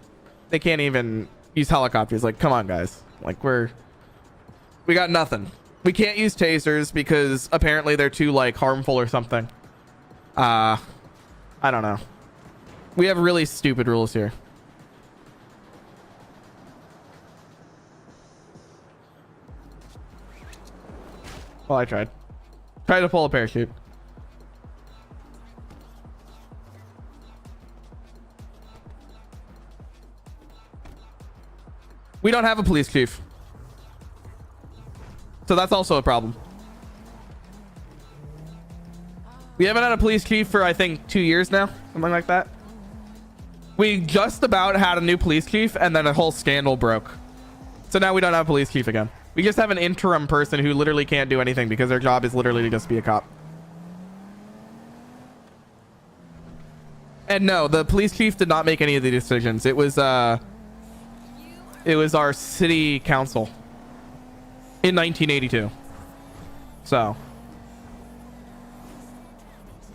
they can't even use helicopters. Like, come on, guys. Like we got nothing. We can't use tasers because apparently they're too like harmful or something. I don't know. We have really stupid rules here. Well, I tried to pull a parachute. We don't have a police chief, so that's also a problem. We haven't had a police chief for I think 2 years now, something like that. We just about had a new police chief, and then a whole scandal broke, so now we don't have a police chief again. We just have an interim person who literally can't do anything because their job is literally to just be a cop. And no, the police chief did not make any of the decisions. It was our city council in 1982. So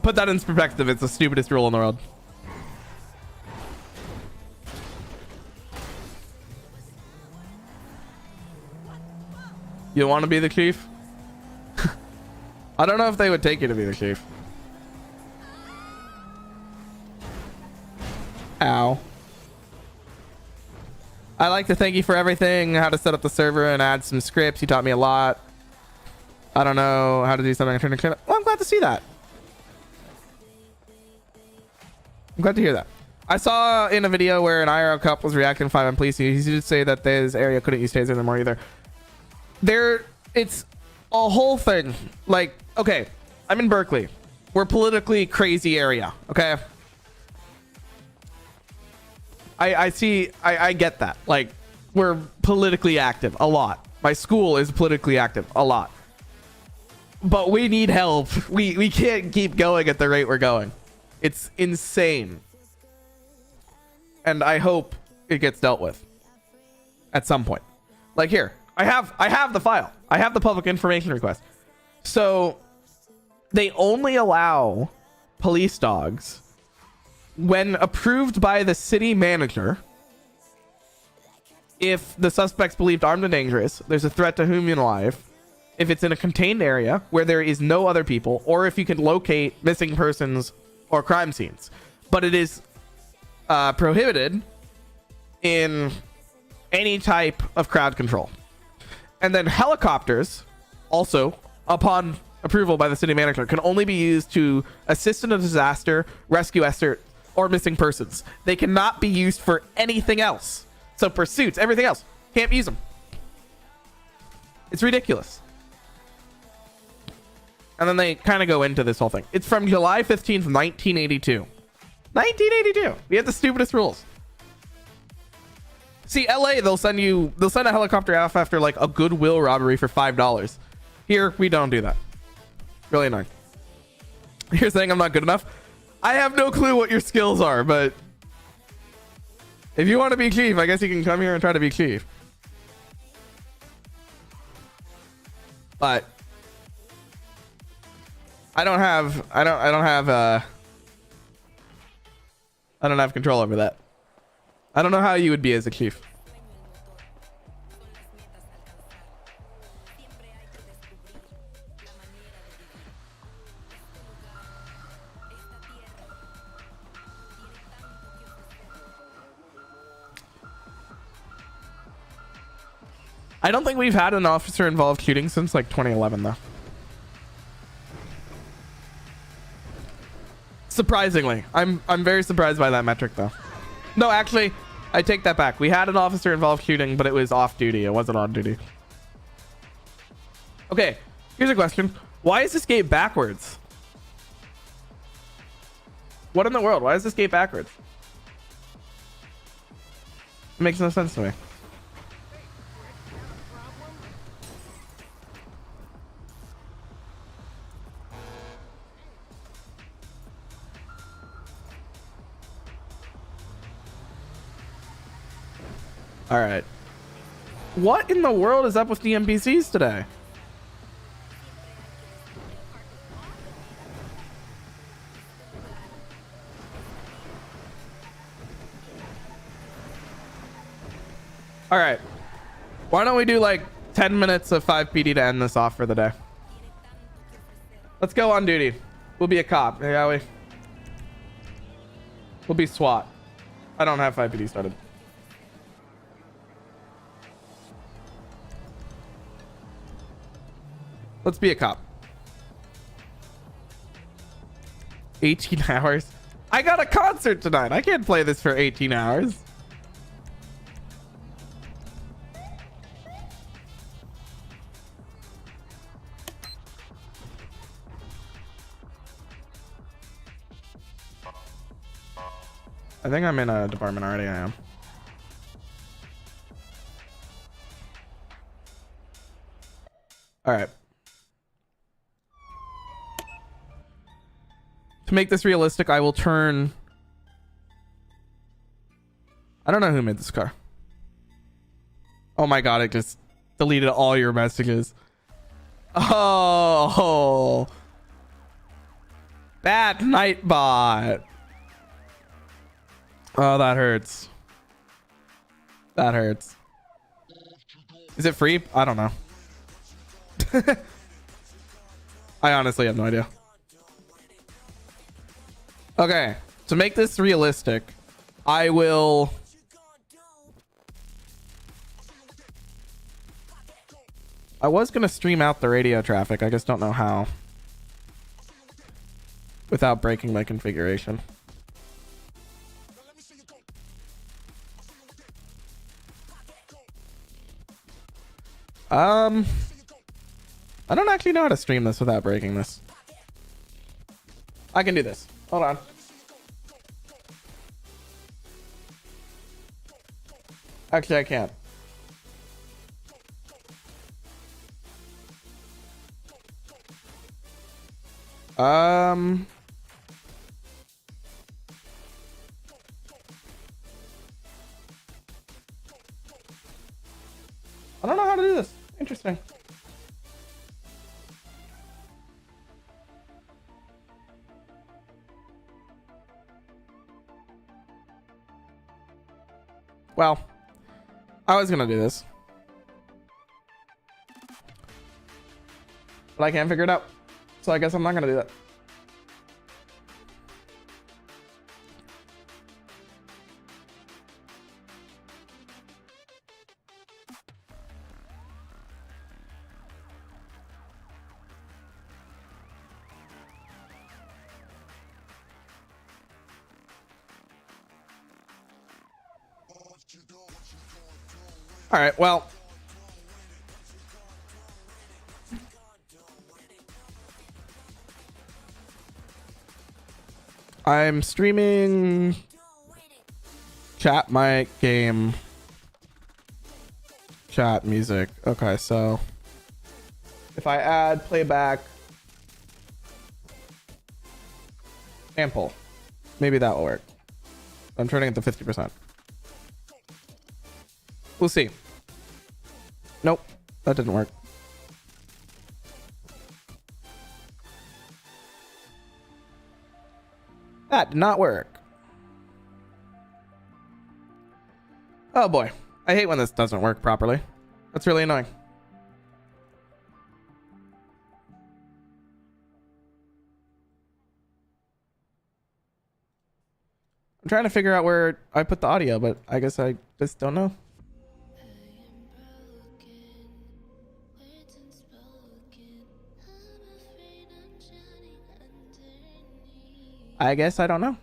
put that in perspective. It's the stupidest rule in the world. You want to be the chief? I don't know if they would take you to be the chief. Ow. I'd like to thank you for everything. How to set up the server and add some scripts. You taught me a lot. I don't know how to do something. Well, I'm glad to see that. I'm glad to hear that. I saw in a video where an IRL cup was reacting to FiveM police. He did say that this area couldn't use taser anymore either. It's a whole thing. Like, okay, I'm in Berkeley. We're a politically crazy area. Okay. I get that. Like, we're politically active a lot. My school is politically active a lot. But we need help. We can't keep going at the rate we're going. It's insane. And I hope it gets dealt with at some point. Like here, I have the file. I have the public information request. So they only allow police dogs when approved by the city manager. If the suspect's believed armed and dangerous, there's a threat to human life, if it's in a contained area where there is no other people, or if you can locate missing persons or crime scenes. But it is prohibited in any type of crowd control. And then helicopters, also upon approval by the city manager, can only be used to assist in a disaster, rescue effort, or missing persons. They cannot be used for anything else. So pursuits, everything else, can't use them. It's ridiculous. And then they kind of go into this whole thing. It's from July 15th, 1982. 1982. We had the stupidest rules. See, LA, they'll send a helicopter off after like a Goodwill robbery for $5. Here, we don't do that. Really annoying. You're saying I'm not good enough? I have no clue what your skills are, but if you want to be chief, I guess you can come here and try to be chief. But I don't have control over that. I don't know how you would be as a chief. I don't think we've had an officer involved shooting since like 2011 though. Surprisingly, I'm very surprised by that metric though. No, actually, I take that back. We had an officer involved shooting, but it was off duty. It wasn't on duty. Okay, here's a question. Why is this gate backwards? What in the world? Why is this gate backwards? It makes no sense to me. All right. What in the world is up with the NPCs today? All right. Why don't we do like 10 minutes of FivePD to end this off for the day? Let's go on duty. We'll be a cop. Yeah, we'll be SWAT. I don't have FivePD started. Let's be a cop. 18 hours. I got a concert tonight. I can't play this for 18 hours. I think I'm in a department already. I am. All right. To make this realistic, I will turn... I don't know who made this car. Oh my god, it just deleted all your messages. Oh. Bad Nightbot. Oh, that hurts. That hurts. Is it free? I don't know. I honestly have no idea. Okay, to make this realistic, I was gonna stream out the radio traffic. I just don't know how without breaking my configuration. I don't actually know how to stream this without breaking this. I can do this. Hold on. Actually, I can't. I don't know how to do this. Interesting. Well, I was gonna do this, but I can't figure it out, so I guess I'm not gonna do that. All right, well, I'm streaming chat, mic, game, chat, music. Okay, so if I add playback sample, maybe that will work. I'm turning it to 50%. We'll see. Nope, that didn't work. That did not work. Oh boy, I hate when this doesn't work properly. That's really annoying. I'm trying to figure out where I put the audio, but I guess I just don't know. I guess I don't know.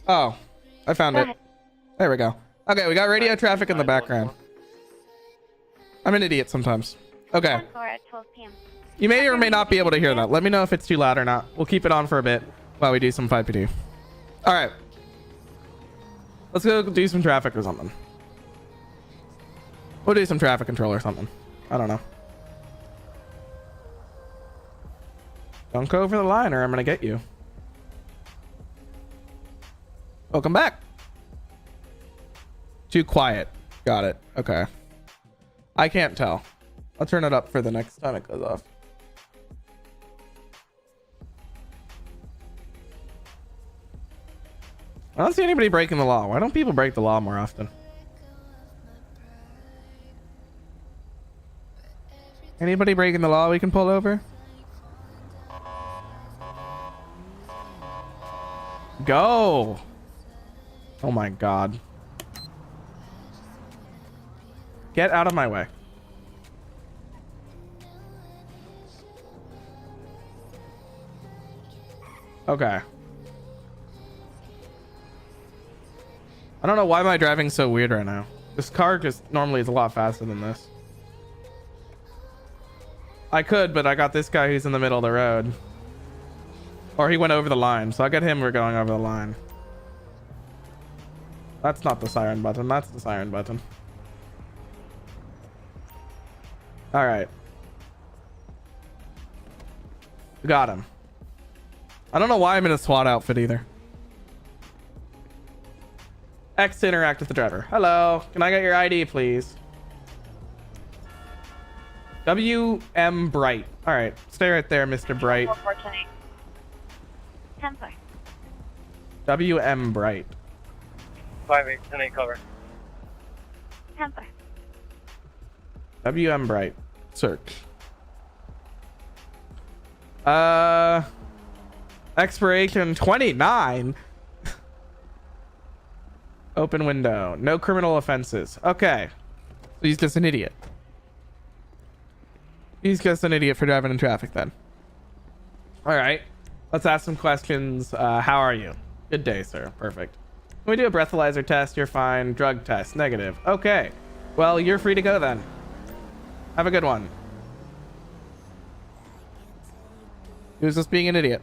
Oh, I found it. There we go. Okay, we got radio traffic in the background. I'm an idiot sometimes. Okay. You may or may not be able to hear that. Let me know if it's too loud or not. We'll keep it on for a bit while we do some FivePD. All right. Let's go do some traffic or something. We'll do some traffic control or something. I don't know. Don't go over the line or I'm gonna get you. Welcome back. Too quiet. Got it. Okay. I can't tell. I'll turn it up for the next time it goes off. I don't see anybody breaking the law. Why don't people break the law more often? Anybody breaking the law we can pull over? Go! Oh my god. Get out of my way. Okay. I don't know why my driving's so weird right now. This car just normally is a lot faster than this. I could, but I got this guy who's in the middle of the road. Or he went over the line, so I got him, we're going over the line. That's not the siren button, that's the siren button. Alright. Got him. I don't know why I'm in a SWAT outfit either. X to interact with the driver. Hello, can I get your ID, please? W.M. Bright. All right, stay right there, Mr. Bright. W.M. Bright. 5-8 cover. W.M. Bright. Search. Expiration 29. Open window. No criminal offenses. Okay. So he's just an idiot. He's just an idiot for driving in traffic then. All right. Let's ask some questions. How are you? Good day, sir. Perfect. Can we do a breathalyzer test? You're fine. Drug test. Negative. Okay. Well, you're free to go then. Have a good one. He was just being an idiot.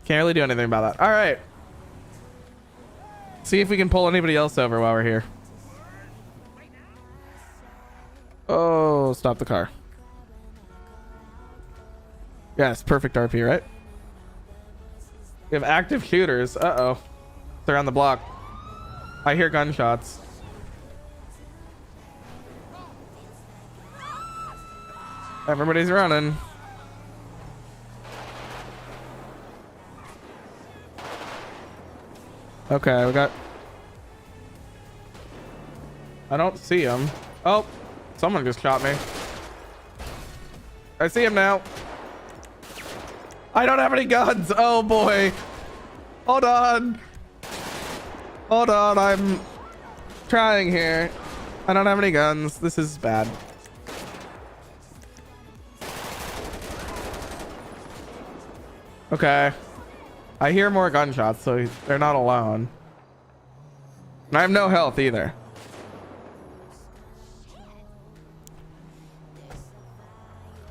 Can't really do anything about that. All right. See if we can pull anybody else over while we're here. Oh, stop the car. Yes, perfect RP, right? We have active shooters. Uh-oh. They're on the block. I hear gunshots. Everybody's running. Okay, we got... I don't see him. Oh, someone just shot me. I see him now. I don't have any guns. Oh boy. Hold on. Hold on, I'm trying here. I don't have any guns. This is bad. Okay. I hear more gunshots, so they're not alone. And I have no health either.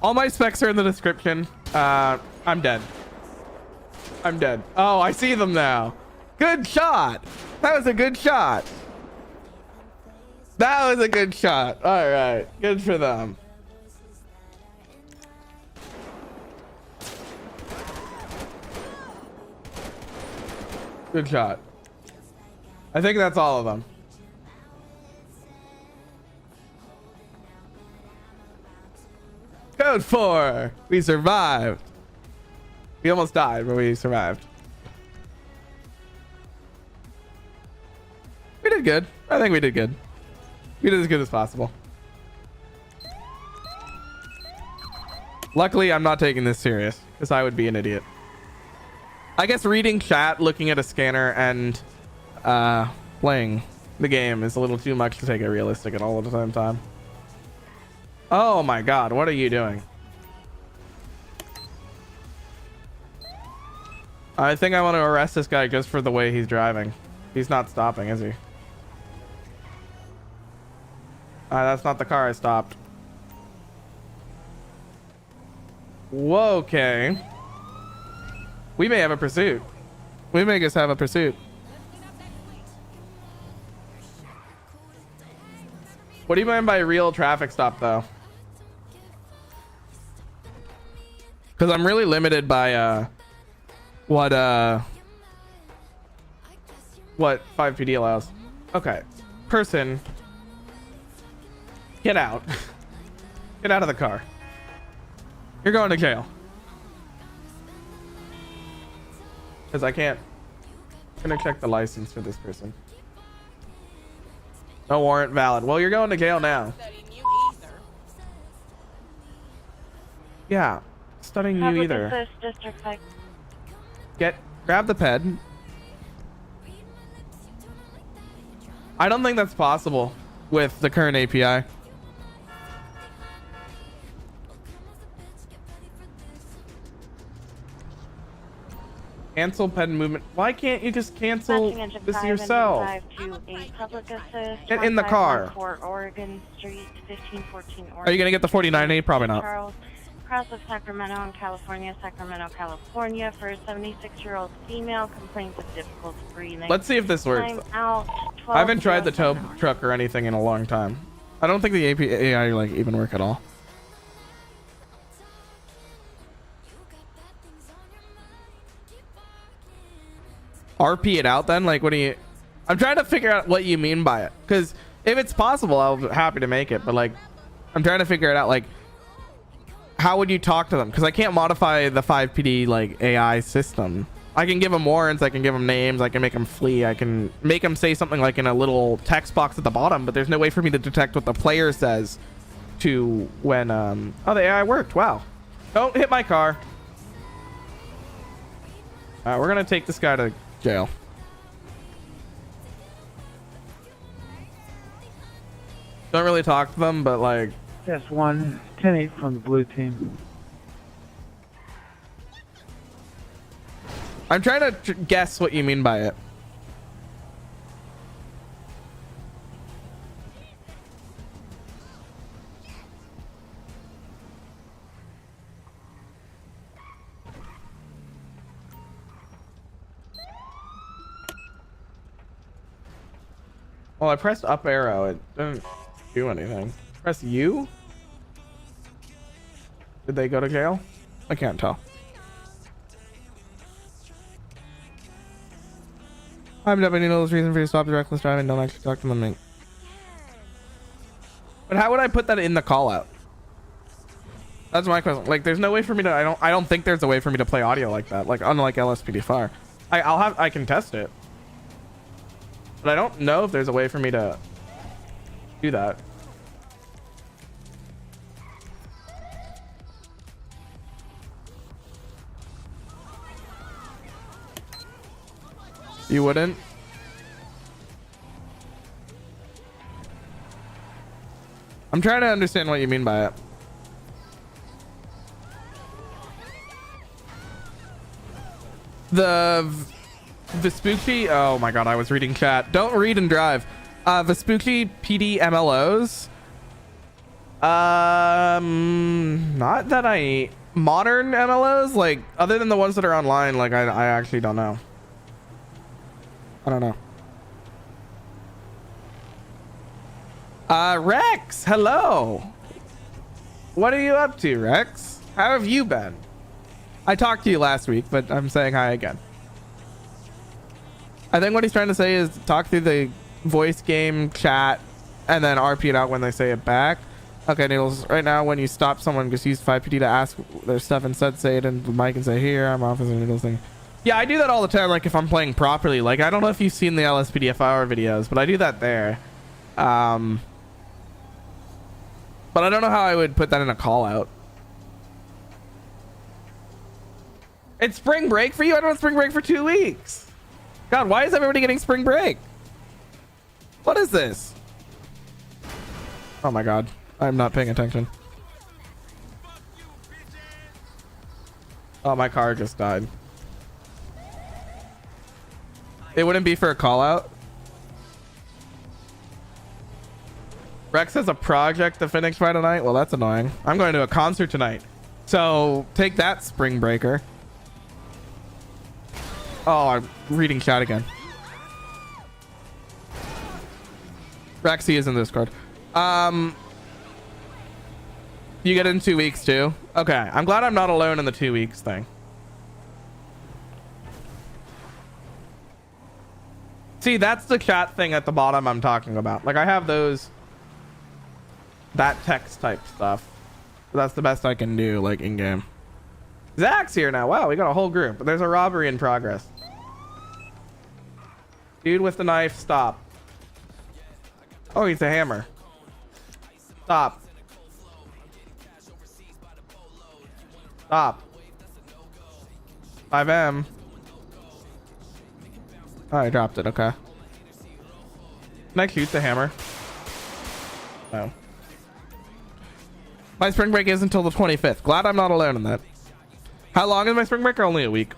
All my specs are in the description. I'm dead. I'm dead. Oh, I see them now. Good shot. That was a good shot. That was a good shot. All right. Good for them. Good shot. I think that's all of them. Code 4. We survived. We almost died, but we survived. We did good. I think we did good. We did as good as possible. Luckily, I'm not taking this serious because I would be an idiot. I guess reading chat, looking at a scanner, and playing the game is a little too much to take it realistic at all at the same time. Oh my god, what are you doing? I think I want to arrest this guy just for the way he's driving. He's not stopping, is he? That's not the car I stopped. Whoa, okay. We may have a pursuit. We may just have a pursuit. What do you mean by real traffic stop, though? Because I'm really limited by what FivePD allows. Okay, person, get out. Get out of the car. You're going to jail. Because I can't. I'm gonna check the license for this person. No warrant valid. Well, you're going to jail now. Yeah, studying you either. Grab the ped. I don't think that's possible with the current API. Cancel ped movement. Why can't you just cancel this yourself? Get in the car. Oregon Street, 1514 Oregon. Are you gonna get the 49A? Probably not. Charles, Cross of Sacramento in California, California, for a 76-year-old female complains of difficult breathing. Let's see if this works. Out, I haven't tried the tow truck or anything in a long time. I don't think the API like even work at all. RP it out then? Like, what do you... I'm trying to figure out what you mean by it. Because if it's possible, I'll be happy to make it. But, like, I'm trying to figure it out. Like, how would you talk to them? Because I can't modify the FivePD, like, AI system. I can give them warrants. I can give them names. I can make them flee. I can make them say something, like, in a little text box at the bottom. But there's no way for me to detect what the player says to when... Oh, the AI worked. Wow. Don't hit my car. All right, we're going to take this guy to... jail. Don't really talk to them, but like... Yes, 10-8 from the blue team. I'm trying to guess what you mean by it. Well, I pressed up arrow. It didn't do anything. Press U? Did they go to jail? I can't tell. I'm definitely know this reason for you to stop the reckless driving. Don't actually talk to them. But how would I put that in the call out? That's my question. Like, there's no way for me to... I don't think there's a way for me to play audio like that. Like, unlike LSPDFR. I can test it. But I don't know if there's a way for me to do that. You wouldn't? I'm trying to understand what you mean by it. The Vespucci, oh my god, I was reading chat. Don't read and drive. Vespucci PD MLOs Not that I modern MLOs, like other than the ones that are online, like I actually don't know. I don't know. Rex, hello. What are you up to, Rex? How have you been? I talked to you last week, but I'm saying hi again. I think what he's trying to say is talk through the voice game chat and then RP it out when they say it back. Okay, Needles, right now when you stop someone, just use FivePD to ask their stuff instead, say it in the mic and say, here, I'm Officer Needles thing. Yeah, I do that all the time, like if I'm playing properly. Like, I don't know if you've seen the LSPDFR videos, but I do that there. But I don't know how I would put that in a call out. It's spring break for you? I don't have spring break for 2 weeks. God, why is everybody getting spring break? What is this? Oh my God. I'm not paying attention. Oh, my car just died. It wouldn't be for a call out. Rex has a project to finish by tonight. Well, that's annoying. I'm going to a concert tonight. So take that, spring breaker. Oh, I'm reading chat again. Rexy is in Discord. You get it in 2 weeks too? Okay, I'm glad I'm not alone in the 2 weeks thing. See, that's the chat thing at the bottom I'm talking about. Like, I have those... that text type stuff. That's the best I can do, like, in-game. Zach's here now. Wow, we got a whole group. There's a robbery in progress. Dude with the knife, stop. Oh, he's a hammer. Stop. Stop. FiveM. Oh, I dropped it. Okay. Can I shoot the hammer? No. My spring break is until the 25th. Glad I'm not alone in that. How long is my spring break? Only a week.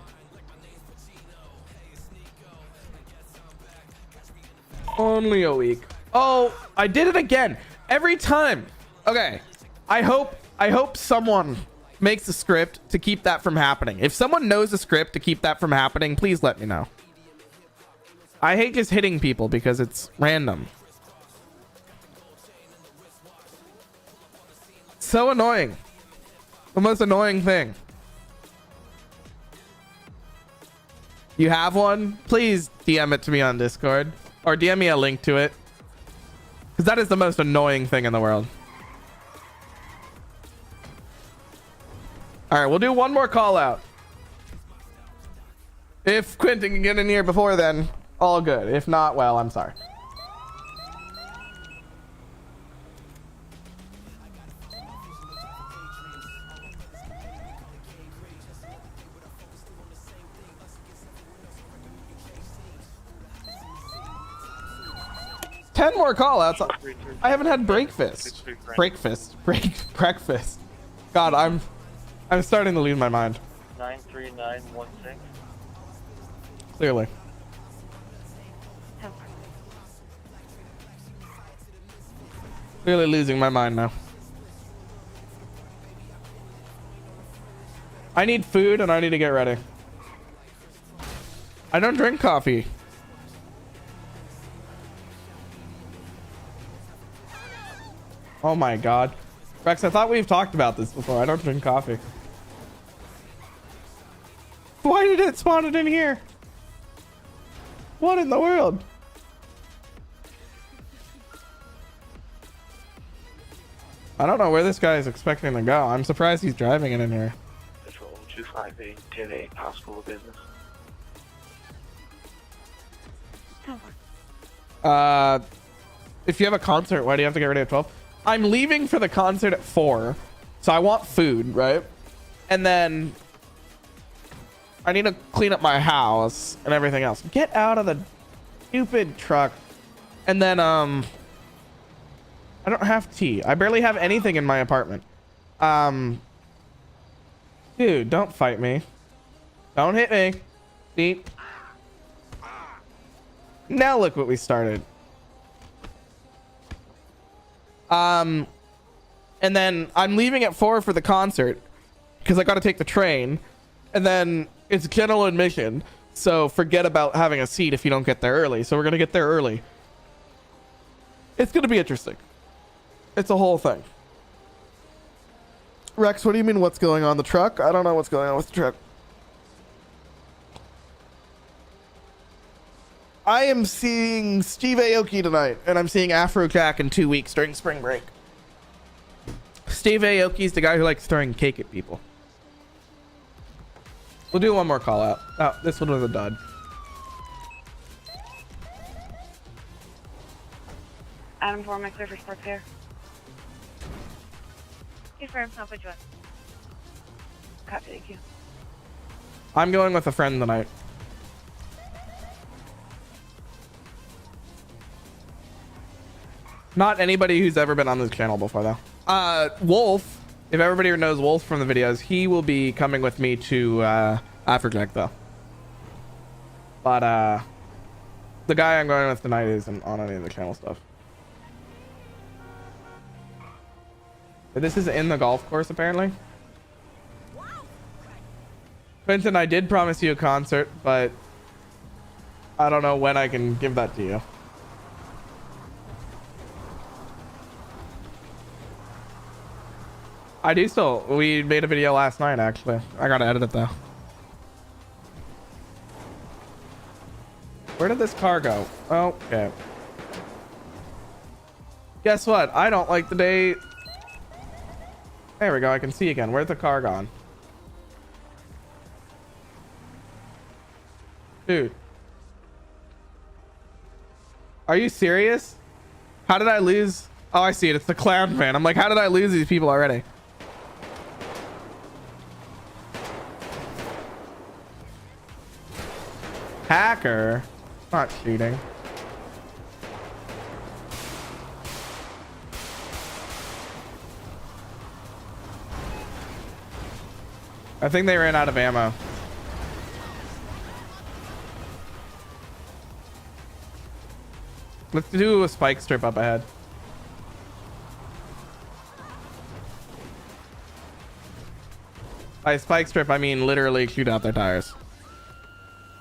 Only a week. Oh, I did it again. Every time. Okay. I hope someone makes a script to keep that from happening. If someone knows a script to keep that from happening, please let me know. I hate just hitting people because it's random. So annoying. The most annoying thing. You have one? Please DM it to me on Discord. Or DM me a link to it. Because that is the most annoying thing in the world. Alright, we'll do one more call out. If Quentin can get in here before then, all good. If not, well, I'm sorry. Ten more call outs. I haven't had breakfast. Breakfast. God, I'm starting to lose my mind. 93916. Clearly. Clearly losing my mind now. I need food and I need to get ready. I don't drink coffee. Oh my God. Rex, I thought we've talked about this before. I don't drink coffee. Why did it spawn it in here? What in the world? I don't know where this guy is expecting to go. I'm surprised he's driving it in here. Control 258, 10-8, hospital business. If you have a concert, why do you have to get ready at 12? I'm leaving for the concert at 4. So I want food, right? And then I need to clean up my house and everything else. Get out of the stupid truck. And then, I don't have tea. I barely have anything in my apartment. Dude, don't fight me. Don't hit me. See? Now look what we started. And then I'm leaving at 4 for the concert because I got to take the train. And then it's general admission. So forget about having a seat if you don't get there early. So we're going to get there early. It's going to be interesting. It's a whole thing. Rex, what do you mean what's going on the truck? I don't know what's going on with the truck. I am seeing Steve Aoki tonight, and I'm seeing Afrojack in 2 weeks during spring break. Steve Aoki's the guy who likes throwing cake at people. We'll do one more call out. Oh, this one was a dud. Adam 4, Mixer for Sports Care. Hey, firm, how put you on? Copy, thank you. I'm going with a friend tonight. Not anybody who's ever been on this channel before, though. Wolf, if everybody knows Wolf from the videos, he will be coming with me to Afrojack, though. But the guy I'm going with tonight isn't on any of the channel stuff. This is in the golf course, apparently. Quentin, I did promise you a concert, but I don't know when I can give that to you. I do still. We made a video last night, actually. I gotta edit it, though. Where did this car go? Oh, okay. Guess what? I don't like the day... There we go. I can see again. Where's the car gone? Dude. Are you serious? How did I lose? Oh, I see it. It's the clown fan. I'm like, how did I lose these people already? Hacker? Not shooting. I think they ran out of ammo. Let's do a spike strip up ahead. By spike strip, I mean literally shoot out their tires.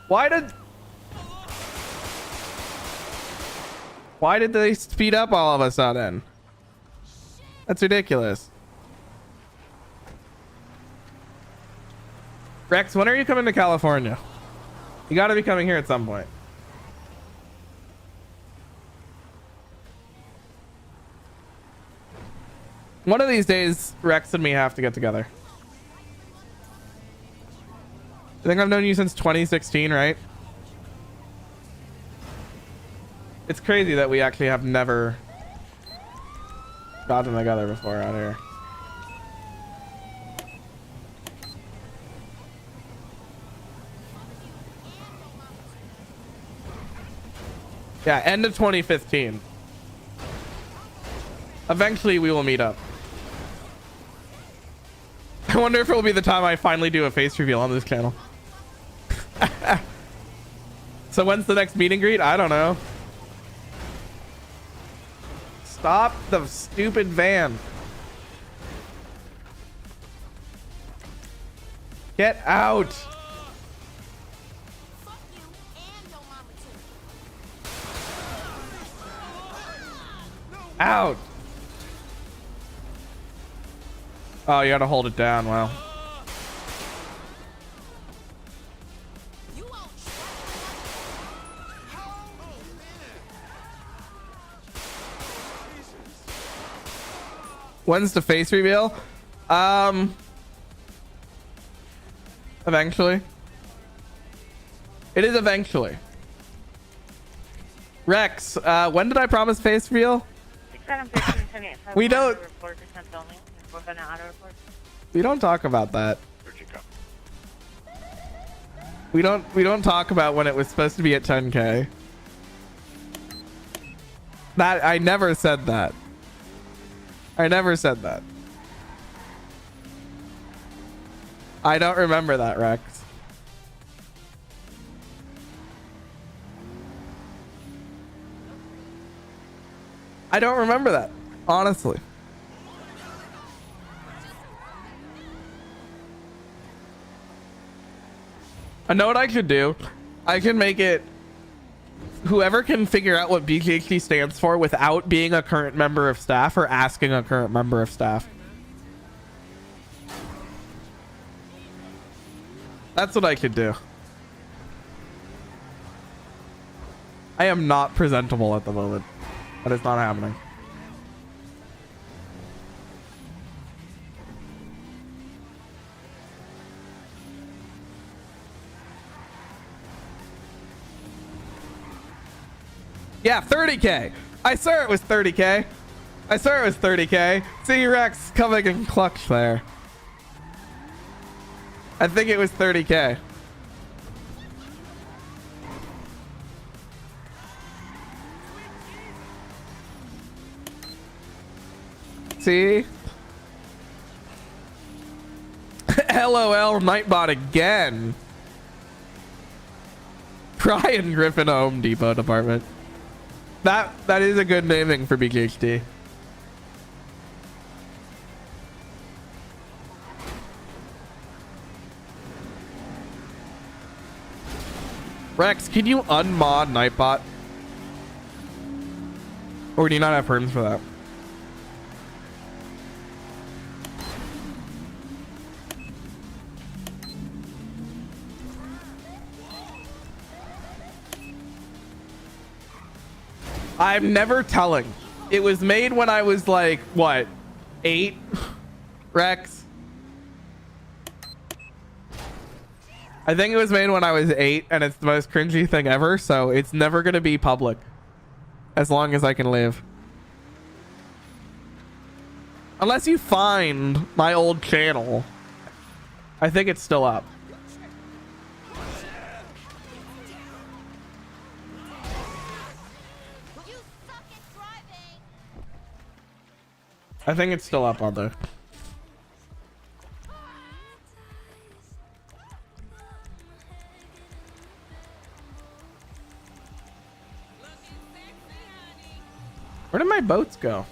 Why did they speed up all of a sudden? That's ridiculous. Rex, when are you coming to California? You gotta be coming here at some point. One of these days, Rex and me have to get together. I think I've known you since 2016, right? It's crazy that we actually have never gotten together before out here. Yeah, end of 2015. Eventually we will meet up. I wonder if it will be the time I finally do a face reveal on this channel. So when's the next meet and greet? I don't know. Stop the stupid van. Get out. Out. Oh, you gotta hold it down. Wow. When's the face reveal? Eventually. It is eventually. Rex, when did I promise face reveal? We don't. We don't talk about that. We don't talk about when it was supposed to be at 10K. That I never said that. I never said that. I don't remember that, Rex. I don't remember that, honestly. I know what I could do. I can make it whoever can figure out what BGHD stands for without being a current member of staff or asking a current member of staff. That's what I could do. I am not presentable at the moment. That is not happening. Yeah, 30K. I swear it was 30K. I swear it was 30K. See Rex coming in clutch there. I think it was 30K. See? LOL Nightbot again. Brian Griffin Home Depot department. That is a good naming for BGHD. Rex, can you unmod Nightbot? Or do you not have perms for that? I'm never telling. It was made when I was like, what, 8? Rex? I think it was made when I was 8, and it's the most cringy thing ever, so it's never going to be public. As long as I can live. Unless you find my old channel. I think it's still up. I think it's still up on there. Where did my boats go?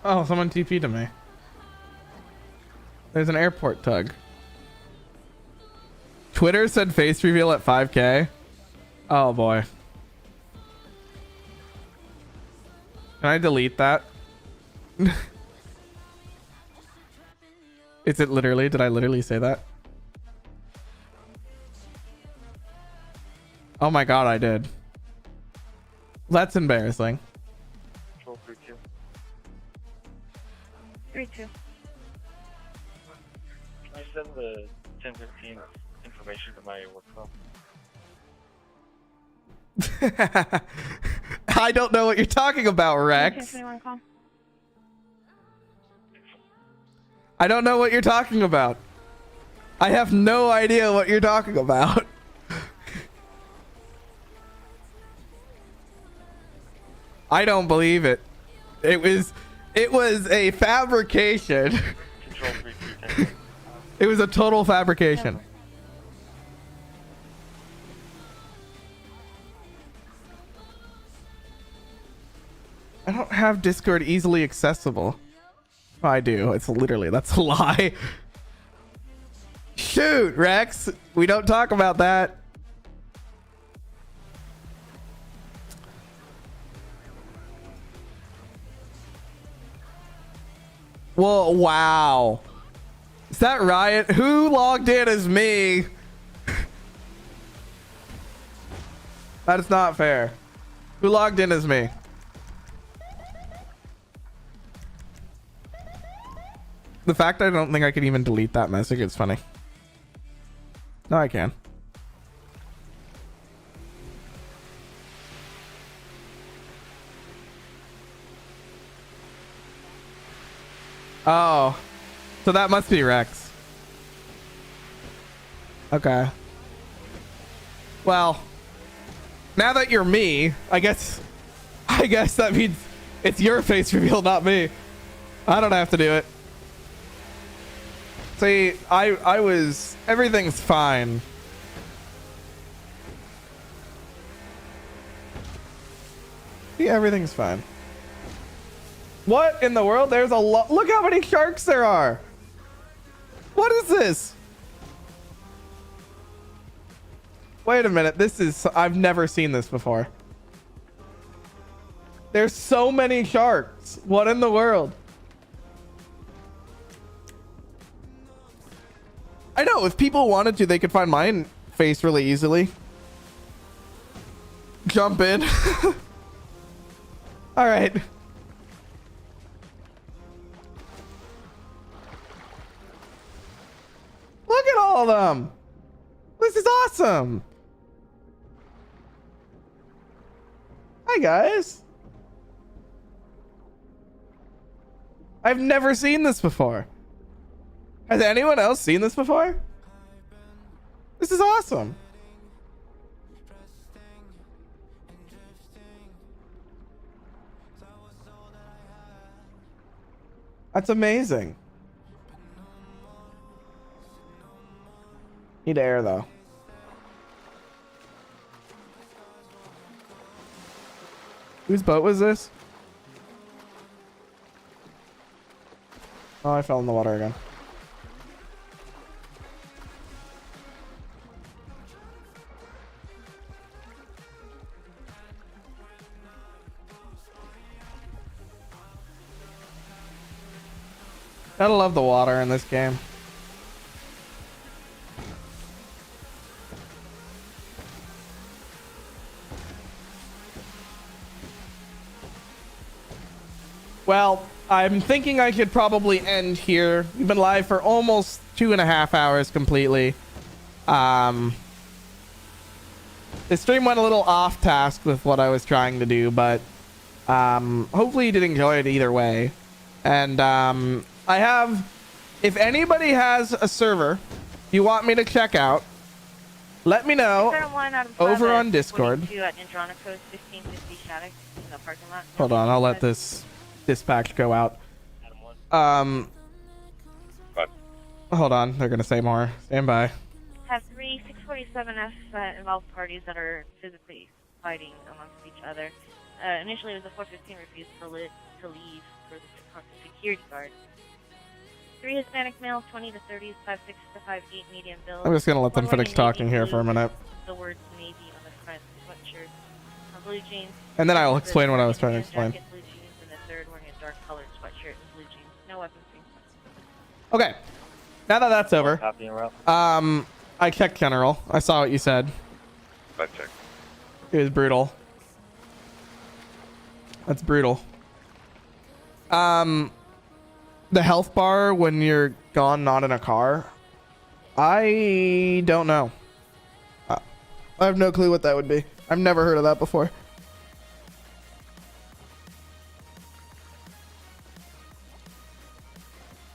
Oh, someone TP'd to me. There's an airport tug. Twitter said face reveal at 5K. Oh boy. Can I delete that? Is it literally? Did I literally say that? Oh my god, I did. That's embarrassing. Control 3-2. 3-2. Can I send the 1015 information to my work phone? I don't know what you're talking about, Rex. I don't know what you're talking about. I have no idea what you're talking about. I don't believe it. It was a fabrication. Control 3-2. It was a total fabrication. I don't have Discord easily accessible. I do. It's literally, that's a lie. Shoot, Rex. We don't talk about that. Well, wow. Is that Riot? Who logged in as me? That is not fair. Who logged in as me? The fact I don't think I can even delete that message is funny. No, I can. Oh, so that must be Rex. Okay. Well, now that you're me, I guess that means it's your face reveal, not me. I don't have to do it. See, I was, everything's fine. See, everything's fine. What in the world? There's a lot. Look how many sharks there are. What is this? Wait a minute. This is... I've never seen this before. There's so many sharks. What in the world? I know. If people wanted to, they could find my face really easily. Jump in. All right. Look at all of them. This is awesome. Hi, guys. I've never seen this before. Has anyone else seen this before? This is awesome. That's amazing. Need air though. Whose boat was this? Oh, I fell in the water again. Gotta love the water in this game. Well, I'm thinking I could probably end here. We've been live for almost 2.5 hours completely. The stream went a little off task with what I was trying to do, but hopefully you did enjoy it either way. And I have, if anybody has a server you want me to check out, let me know over on Discord. Hold on, I'll let this dispatch go out. Hold on, they're gonna say more. Stand by. Have 3 647F involved parties that are physically fighting amongst each other. Initially, it was a 415 refused to leave for the security guard. 3 Hispanic males, 20 to 30s, 5'6" to 5'8", medium build. I'm just gonna let them finish talking here for a minute. The words Navy on the front sweatshirt, blue jeans. And then I'll explain what I was trying to explain. Jacket, blue jeans, and the third wearing a dark colored sweatshirt and blue jeans. No weapons being found. Okay. Now that that's over, Copy and route. I checked General. I saw what you said. Bye, check. It was brutal. That's brutal. The health bar when you're gone, not in a car. I don't know. I have no clue what that would be. I've never heard of that before.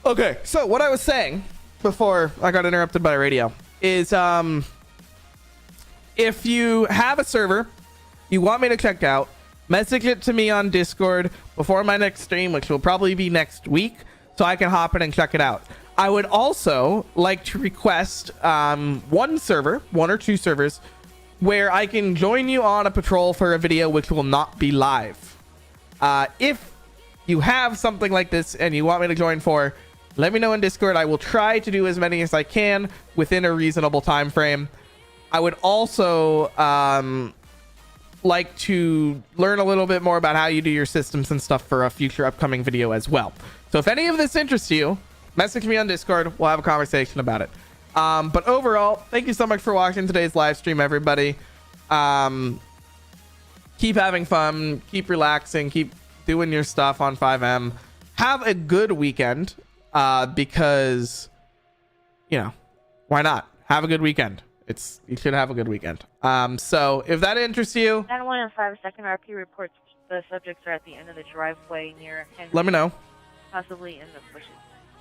Okay, so what I was saying before I got interrupted by radio is if you have a server you want me to check out, message it to me on Discord before my next stream, which will probably be next week, so I can hop in and check it out. I would also like to request one or two servers where I can join you on a patrol for a video which will not be live. If you have something like this and you want me to join for, let me know in Discord. I will try to do as many as I can within a reasonable time frame. I would also like to learn a little bit more about how you do your systems and stuff for a future upcoming video as well. So if any of this interests you, message me on Discord. We'll have a conversation about it. But overall, thank you so much for watching today's live stream, everybody. Keep having fun, keep relaxing, keep doing your stuff on FiveM. Have a good weekend, because, you know, why not? Have a good weekend. You should have a good weekend. So if that interests you, 911 and 5 second RP reports the subjects are at the end of the driveway near Henry, let me know. possibly in the bushes.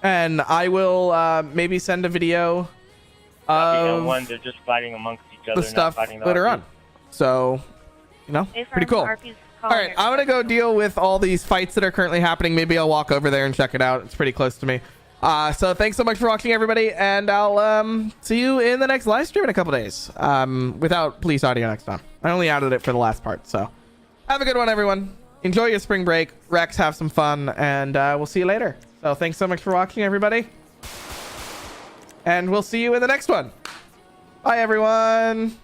And I will maybe send a video of One, they're just fighting amongst each other, the stuff not fighting the later RPs. on. So, you know, pretty cool. All right, I'm gonna go deal with all these fights that are currently happening. Maybe I'll walk over there and check it out. It's pretty close to me. So thanks so much for watching, everybody, and I'll see you in the next live stream in a couple days. Without police audio next time. I only added it for the last part. So have a good one, everyone. Enjoy your spring break. Rex, have some fun, and we'll see you later. So thanks so much for watching, everybody. And we'll see you in the next one. Bye, everyone.